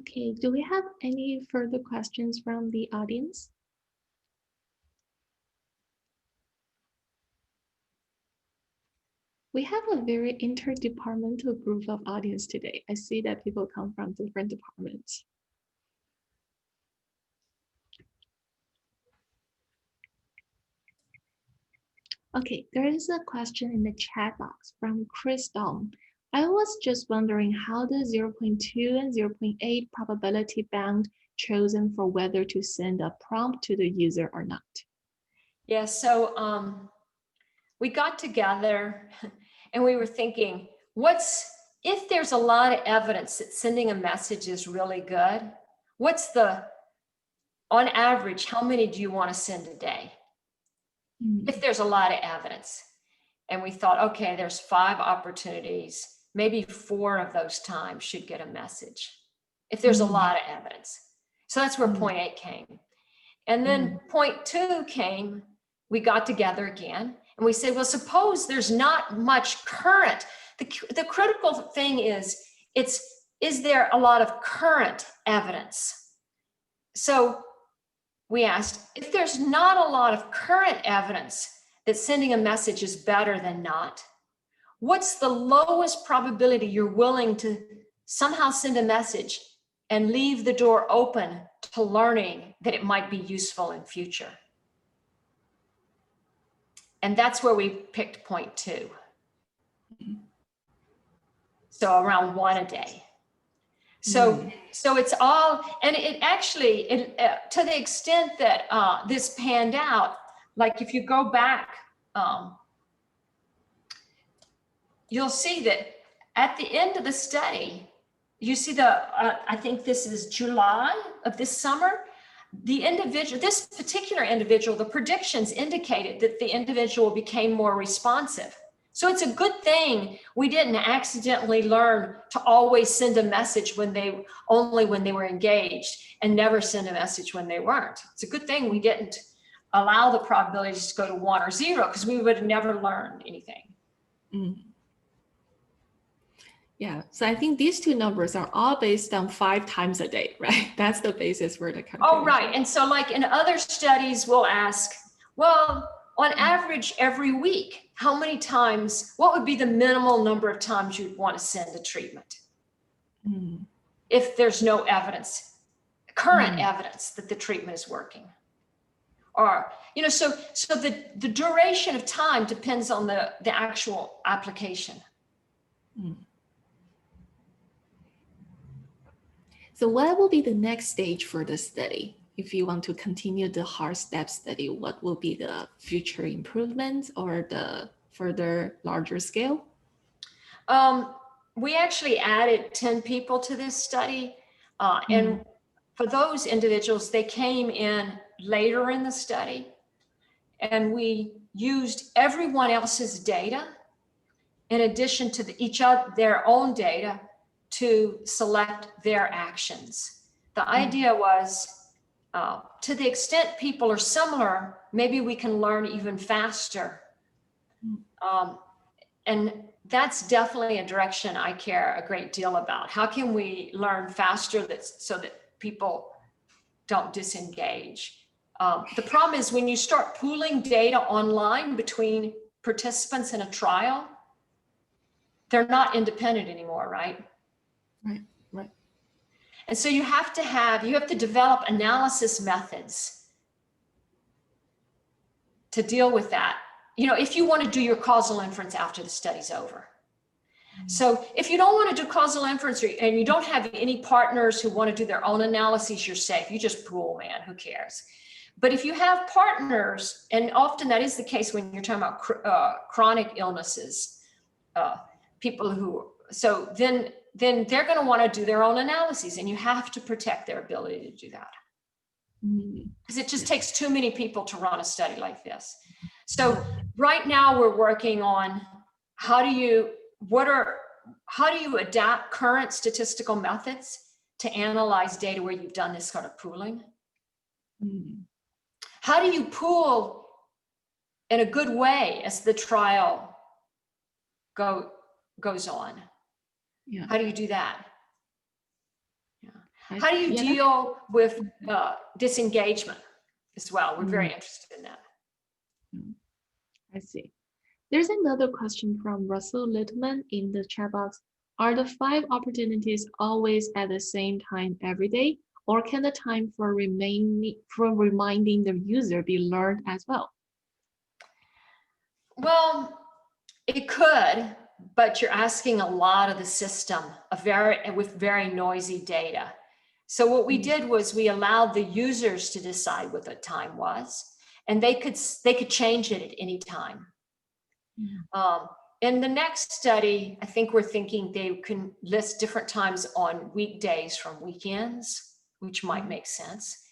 Okay, do we have any further questions from the audience? We have a very interdepartmental group of audience today. I see that people come from different departments. Okay, there is a question in the chat box from Chris Dong. I was just wondering how the 0.2 and 0.8 probability bound chosen for whether to send a prompt to the user or not. Yeah, so we got together and we were thinking, if there's a lot of evidence that sending a message is really good, on average, how many do you want to send a day? If there's a lot of evidence. And we thought, okay, there's 5 opportunities, maybe 4 of those times should get a message, if there's a lot of evidence. So that's where point 8 came. And then point 2 came, we got together again, and we said, well, suppose there's not much current. The critical thing is there a lot of current evidence? So we asked, if there's not a lot of current evidence that sending a message is better than not, what's the lowest probability you're willing to somehow send a message and leave the door open to learning that it might be useful in future? And that's where we picked point 2. So around 1 a day. So it's all, and it actually, to the extent that this panned out, like if you go back, you'll see that at the end of the study, you see I think this is July of this summer, this particular individual, the predictions indicated that the individual became more responsive. So it's a good thing we didn't accidentally learn to always send a message only when they were engaged and never send a message when they weren't. It's a good thing we didn't allow the probabilities to go to 1 or 0, because we would have never learned anything. Yeah, so I think these 2 numbers are all based on 5 times a day, right? That's the basis for the calculation. Oh, right. And so like in other studies, we'll ask, well, on average every week, how many times, what would be the minimal number of times you'd want to send a treatment? If there's no evidence, current evidence that the treatment is working. Or, you know, so the duration of time depends on the actual application. So what will be the next stage for the study? If you want to continue the hard step study, what will be the future improvements or the further larger scale? We actually added 10 people to this study. And for those individuals, they came in later in the study, and we used everyone else's data in addition to their own data to select their actions. The idea was, to the extent people are similar, maybe we can learn even faster. And that's definitely a direction I care a great deal about. How can we learn faster so that people don't disengage? The problem is when you start pooling data online between participants in a trial, they're not independent anymore, right? Right. And so you have to develop analysis methods to deal with that. You know, if you want to do your causal inference after the study's over. So if you don't want to do causal inference and you don't have any partners who want to do their own analyses, you're safe. You just pool, man, who cares? But if you have partners, and often that is the case when you're talking about chronic illnesses, people who, so then they're going to want to do their own analyses, and you have to protect their ability to do that. Because it just takes too many people to run a study like this. So right now we're working on how do you adapt current statistical methods to analyze data where you've done this sort of pooling? How do you pool in a good way as the trial goes on? Yeah. How do you do that? Yeah. How do you deal with disengagement as well? We're very interested in that. I see. There's another question from Russell Littman in the chat box. Are the 5 opportunities always at the same time every day, or can the time for reminding the user be learned as well? Well, it could, but you're asking a lot of the system with very noisy data. So what we did was we allowed the users to decide what the time was, and they could change it at any time. In the next study, I think we're thinking they can list different times on weekdays from weekends, which might make sense.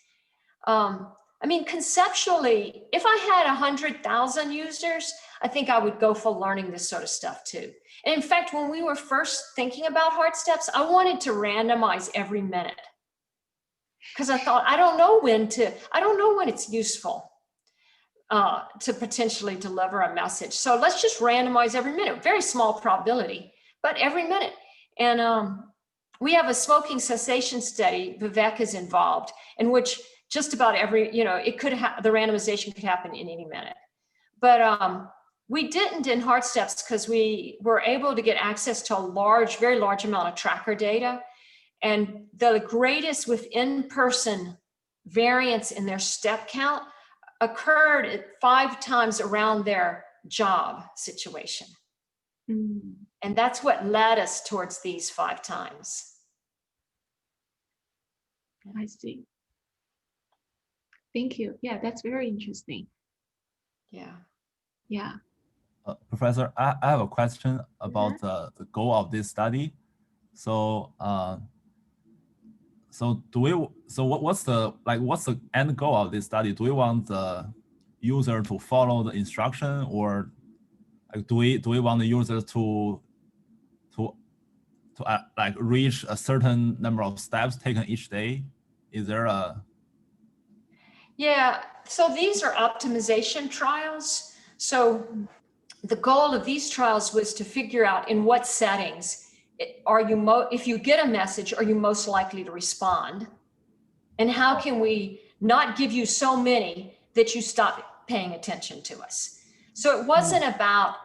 I mean, conceptually, if I had 100,000 users, I think I would go for learning this sort of stuff too. And in fact, when we were first thinking about hard steps, I wanted to randomize every minute. Because I thought, I don't know when it's useful to potentially deliver a message. So let's just randomize every minute. Very small probability, but every minute. And we have a smoking cessation study, Vivek is involved, in which just about every, the randomization could happen in any minute. But we didn't in hard steps because we were able to get access to a very large amount of tracker data. And the greatest with in-person variance in their step count occurred at 5 times around their job situation. And that's what led us towards these 5 times. I see. Thank you. Yeah, that's very interesting. Yeah. Professor, I have a question about the goal of this study. So, what's the end goal of this study? Do we want the user to follow the instruction, or do we want the user to reach a certain number of steps taken each day? Is there a? Yeah, so these are optimization trials. So the goal of these trials was to figure out in what settings if you get a message, are you most likely to respond? And how can we not give you so many that you stop paying attention to us? So it wasn't about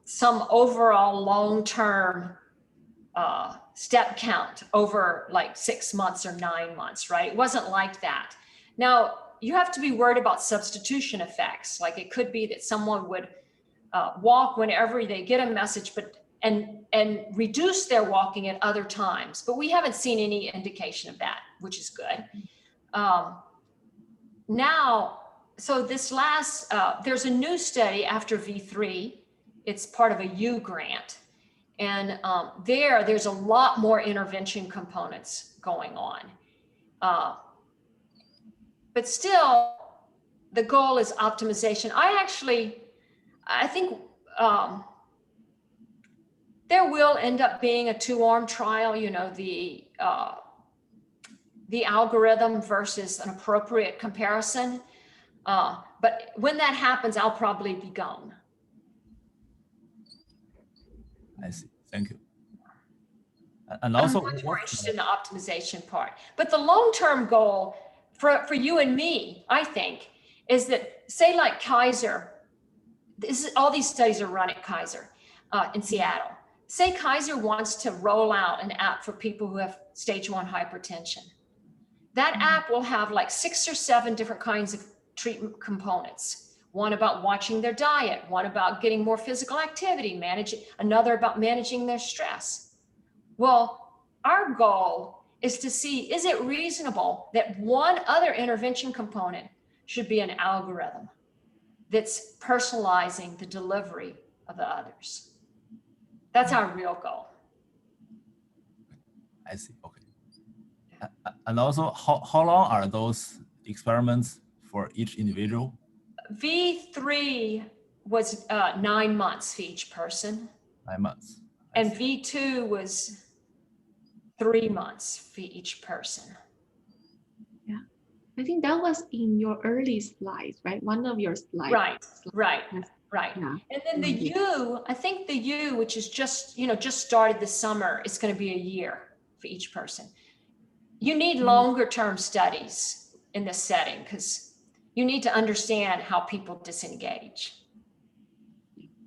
some overall long-term step count over like 6 months or 9 months, right? It wasn't like that. Now, you have to be worried about substitution effects. Like it could be that someone would walk whenever they get a message, and reduce their walking at other times. But we haven't seen any indication of that, which is good. Now, so this last, there's a new study after V3. It's part of a U grant. And there's a lot more intervention components going on. But still, the goal is optimization. I think there will end up being a 2-arm trial, you know, the algorithm versus an appropriate comparison. But when that happens, I'll probably be gone. I see. Thank you. And also, I'm much more interested in the optimization part. But the long-term goal for you and me, I think, is that, say like Kaiser, all these studies are run at Kaiser in Seattle. Say Kaiser wants to roll out an app for people who have stage 1 hypertension. That app will have like 6 or 7 different kinds of treatment components. One about watching their diet, one about getting more physical activity, another about managing their stress. Well, our goal is to see, is it reasonable that one other intervention component should be an algorithm that's personalizing the delivery of the others? That's our real goal. I see. Okay. And also, how long are those experiments for each individual? V3 was 9 months for each person. 9 months. And V2 was 3 months for each person. Yeah, I think that was in your early slides, right? One of your slides. Right. Yeah. And then the U, I think the U, which is just started this summer, is going to be a year for each person. You need longer term studies in this setting because you need to understand how people disengage.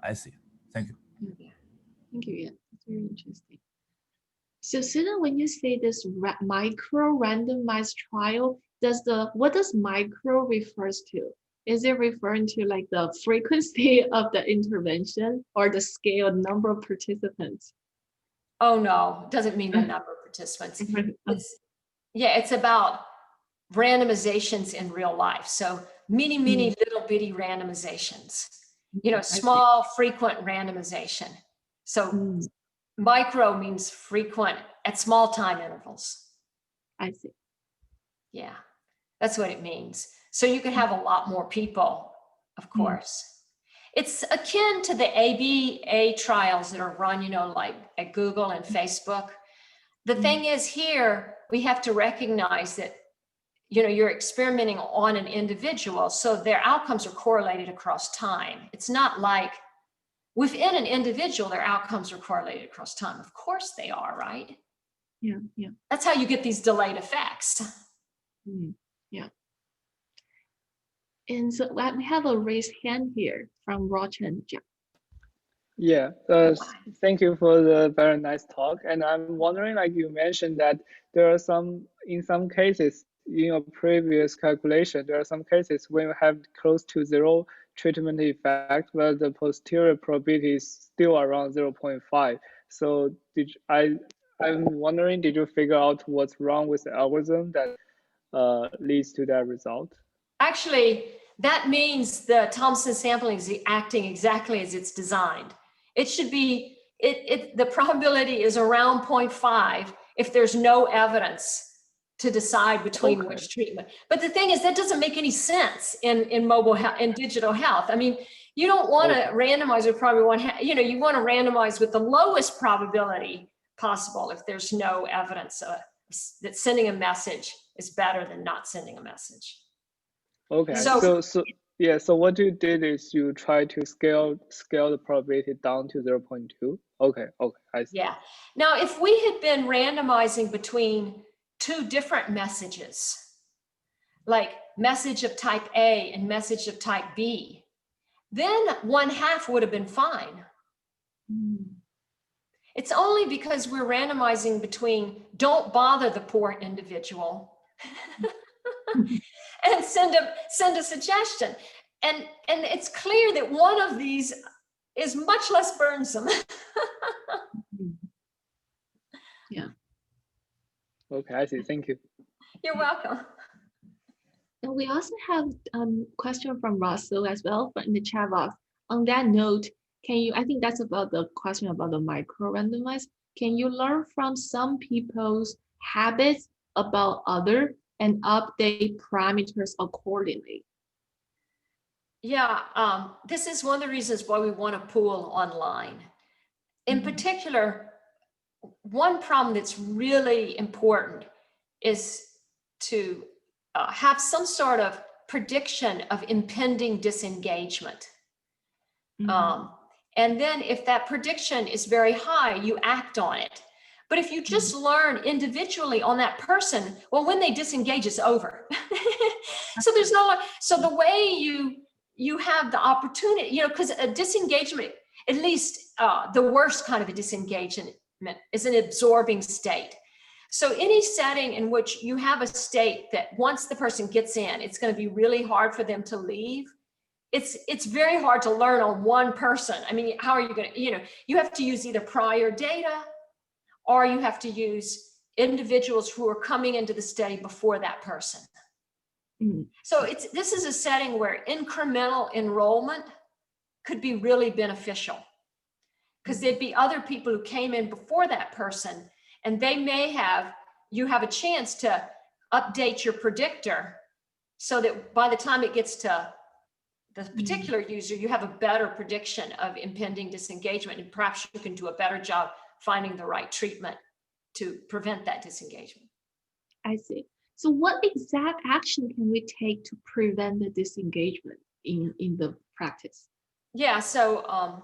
I see. Thank you. Yeah. Thank you. Yeah, it's very interesting. So Susan, when you say this micro randomized trial, what does micro refers to? Is it referring to like the frequency of the intervention or the scale number of participants? Oh no, it doesn't mean the number of participants. It's about randomizations in real life. So many little bitty randomizations, small, frequent randomization. So micro means frequent at small time intervals. I see. Yeah, that's what it means. So you can have a lot more people, of course. It's akin to the ABA trials that are run, like at Google and Facebook. The thing is here, we have to recognize that, you're experimenting on an individual, so their outcomes are correlated across time. It's not like within an individual, their outcomes are correlated across time. Of course they are, right? Yeah. That's how you get these delayed effects. Yeah. And so we have a raised hand here from Rochen. Yeah, thank you for the very nice talk. And I'm wondering, like you mentioned that there are in some cases, in your previous calculation, there are some cases when you have close to 0 treatment effect, where the posterior probability is still around 0.5. So I'm wondering, did you figure out what's wrong with the algorithm that leads to that result? Actually, that means the Thompson sampling is acting exactly as it's designed. It should be, the probability is around 0.5 if there's no evidence to decide between which treatment. But the thing is, that doesn't make any sense in mobile health, in digital health. I mean, you don't want to randomize with probably you want to randomize with the lowest probability possible if there's no evidence that sending a message is better than not sending a message. Okay, so what you did is you try to scale the probability down to 0.2. Okay, I see. Yeah. Now, if we had been randomizing between 2 different messages, like message of type A and message of type B, then 1/2 would have been fine. It's only because we're randomizing between don't bother the poor individual and send a suggestion. And it's clear that one of these is much less burdensome. Yeah. Okay, I see. Thank you. You're welcome. And we also have a question from Russell as well in the chat box. On that note, I think that's about the question about the micro randomized. Can you learn from some people's habits about other and update parameters accordingly? Yeah, this is one of the reasons why we want to pool online. In particular, one problem that's really important is to have some sort of prediction of impending disengagement. And then if that prediction is very high, you act on it. But if you just learn individually on that person, well, when they disengage, it's over. So there's so the way you have the opportunity, because a disengagement, at least the worst kind of a disengagement is an absorbing state. So any setting in which you have a state that once the person gets in, it's going to be really hard for them to leave. It's very hard to learn on one person. I mean, how are you going to, you have to use either prior data or you have to use individuals who are coming into the study before that person. So this is a setting where incremental enrollment could be really beneficial because there'd be other people who came in before that person and you have a chance to update your predictor so that by the time it gets to the particular user, you have a better prediction of impending disengagement, and perhaps you can do a better job finding the right treatment to prevent that disengagement. I see. So what exact action can we take to prevent the disengagement in the practice? Yeah, so,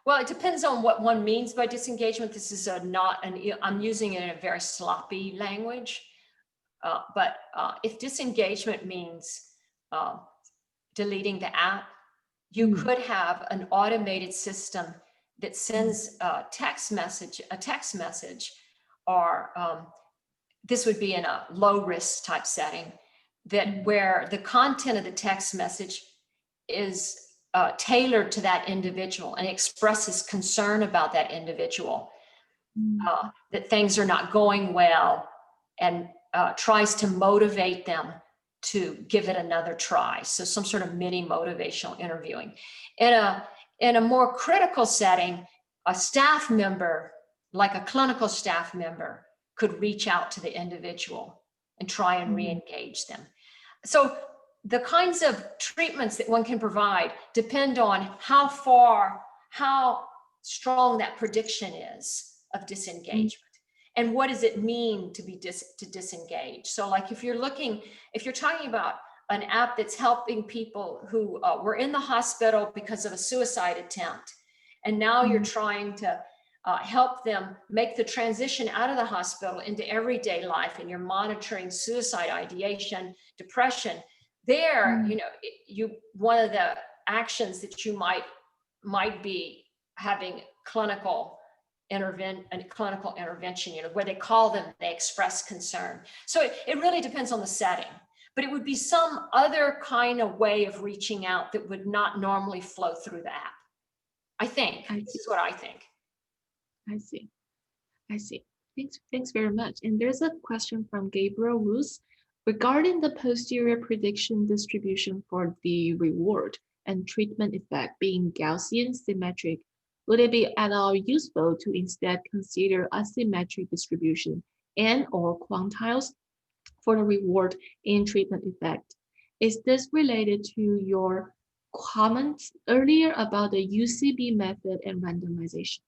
well, it depends on what one means by disengagement. This is I'm using it in a very sloppy language, but if disengagement means deleting the app, you could have an automated system that sends a text message, or this would be in a low risk type setting, that where the content of the text message is tailored to that individual and expresses concern about that individual, that things are not going well, and tries to motivate them to give it another try. So some sort of mini motivational interviewing. In a more critical setting, a staff member, like a clinical staff member, could reach out to the individual and try and re-engage them. So the kinds of treatments that one can provide depend on how strong that prediction is of disengagement. And what does it mean to disengage? So like if you're talking about an app that's helping people who were in the hospital because of a suicide attempt, and now you're trying to help them make the transition out of the hospital into everyday life, and you're monitoring suicide ideation, depression, one of the actions that you might be having clinical intervention, where they call them, they express concern. So it really depends on the setting, but it would be some other kind of way of reaching out that would not normally flow through the app. I think. This is what I think. I see. Thanks very much. And there's a question from Gabriel Roos regarding the posterior prediction distribution for the reward and treatment effect being Gaussian symmetric. Would it be at all useful to instead consider asymmetric distribution and/or quantiles for the reward and treatment effect? Is this related to your comments earlier about the UCB method and randomization?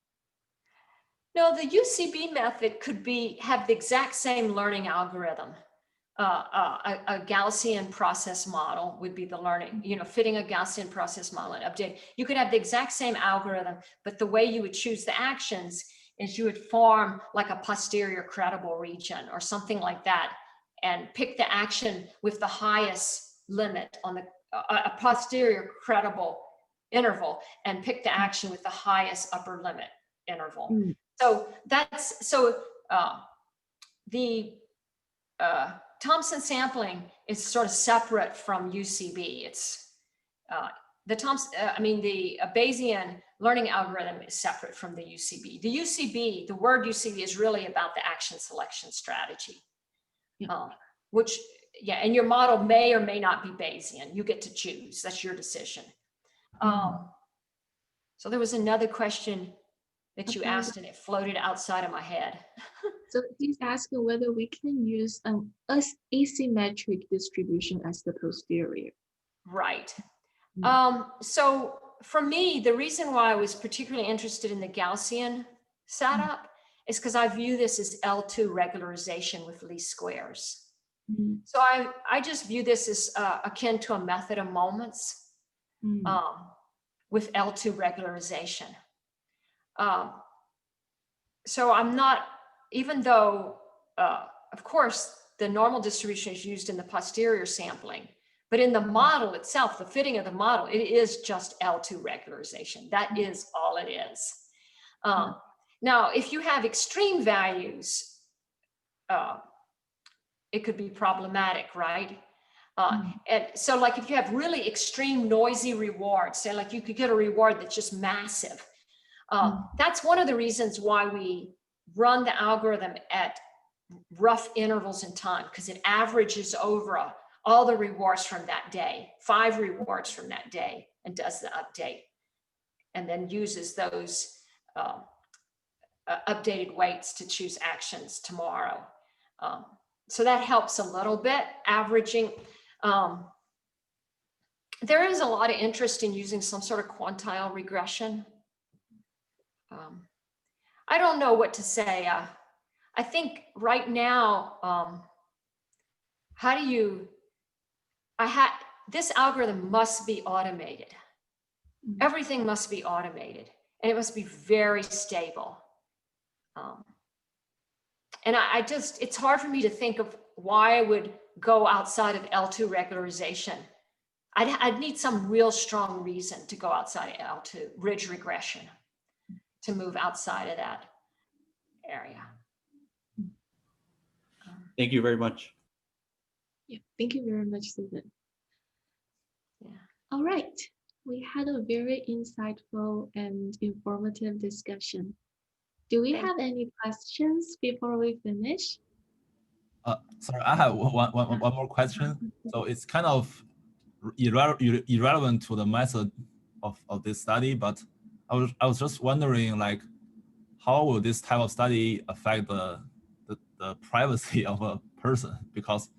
No, the UCB method could have the exact same learning algorithm. A Gaussian process model would be the learning, fitting a Gaussian process model and update. You could have the exact same algorithm, but the way you would choose the actions is you would form like a posterior credible region or something like that, and pick the action with the highest limit on a posterior credible interval, and pick the action with the highest upper limit interval. Thompson sampling is sort of separate from UCB. It's the Bayesian learning algorithm is separate from the UCB. The UCB, the word UCB is really about the action selection strategy, which, yeah, and your model may or may not be Bayesian. You get to choose. That's your decision. So there was another question that you asked and it floated outside of my head. So he's asking whether we can use an asymmetric distribution as the posterior. Right. So for me, the reason why I was particularly interested in the Gaussian setup is because I view this as L2 regularization with least squares. So I just view this as akin to a method of moments with L2 regularization. So I'm not, even though, of course, the normal distribution is used in the posterior sampling, but in the model itself, the fitting of the model, it is just L2 regularization. That is all it is. Now, if you have extreme values, it could be problematic, right? And so like if you have really extreme noisy rewards, say like you could get a reward that's just massive. That's one of the reasons why we run the algorithm at rough intervals in time, because it averages over all the rewards from that day, 5 rewards from that day, and does the update, and then uses those updated weights to choose actions tomorrow. So that helps a little bit, averaging. There is a lot of interest in using some sort of quantile regression. I don't know what to say. I think right now, this algorithm must be automated. Everything must be automated, and it must be very stable. And it's hard for me to think of why I would go outside of L2 regularization. I'd need some real strong reason to go outside of L2, ridge regression, to move outside of that area. Thank you very much. Yeah, thank you very much, Susan. Yeah. All right, we had a very insightful and informative discussion. Do we have any questions before we finish? Sorry, I have one more question. So it's kind of irrelevant to the method of this study, but I was just wondering, like, how will this type of study affect the privacy of a person? Because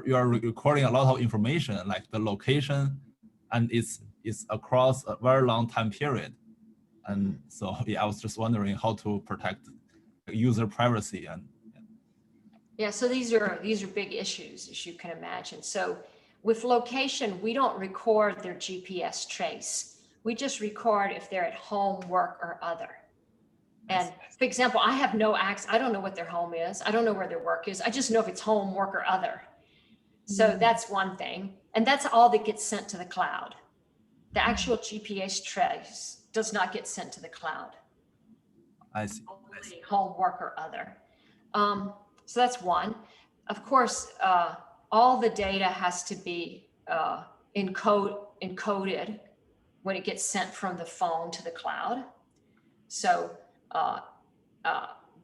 you are recording a lot of information, like the location, and it's across a very long time period. And so yeah, I was just wondering how to protect user privacy. And yeah, so these are big issues, as you can imagine. So with location, we don't record their GPS trace. We just record if they're at home, work, or other. And for example, I have no access. I don't know what their home is. I don't know where their work is. I just know if it's home, work, or other. So that's one thing. And that's all that gets sent to the cloud. The actual GPS trace does not get sent to the cloud. I see. Only home, work, or other. So that's one. Of course, all the data has to be encoded when it gets sent from the phone to the cloud. So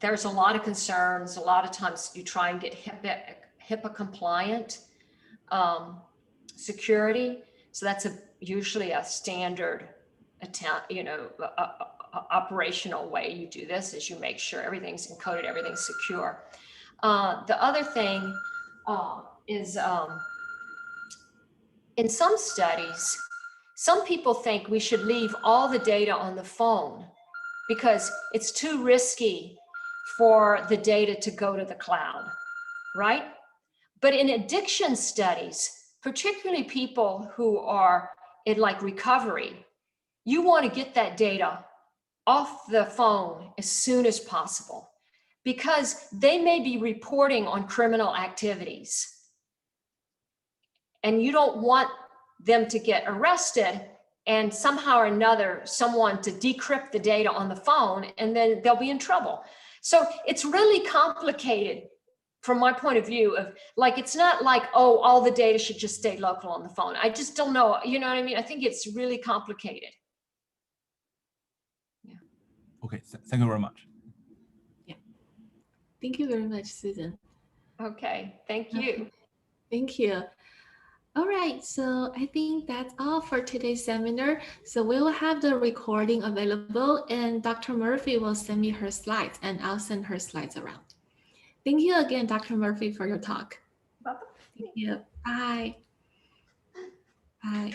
there's a lot of concerns. A lot of times you try and get HIPAA compliant security. So that's usually a standard operational way you do this, is you make sure everything's encoded, everything's secure. The other thing is in some studies, some people think we should leave all the data on the phone because it's too risky for the data to go to the cloud, right? But in addiction studies, particularly people who are in like recovery, you want to get that data off the phone as soon as possible, because they may be reporting on criminal activities and you don't want them to get arrested and somehow or another someone to decrypt the data on the phone, and then they'll be in trouble. So it's really complicated from my point of view of like, it's not like, oh, all the data should just stay local on the phone. I just don't know. You know what I mean? I think it's really complicated. Yeah. Okay, thank you very much. Yeah. Thank you very much, Susan. Okay, thank you. Thank you. All right, so I think that's all for today's seminar. So we will have the recording available and Dr. Murphy will send me her slides and I'll send her slides around. Thank you again, Dr. Murphy, for your talk. Bye-bye. Thank you. Bye. Bye.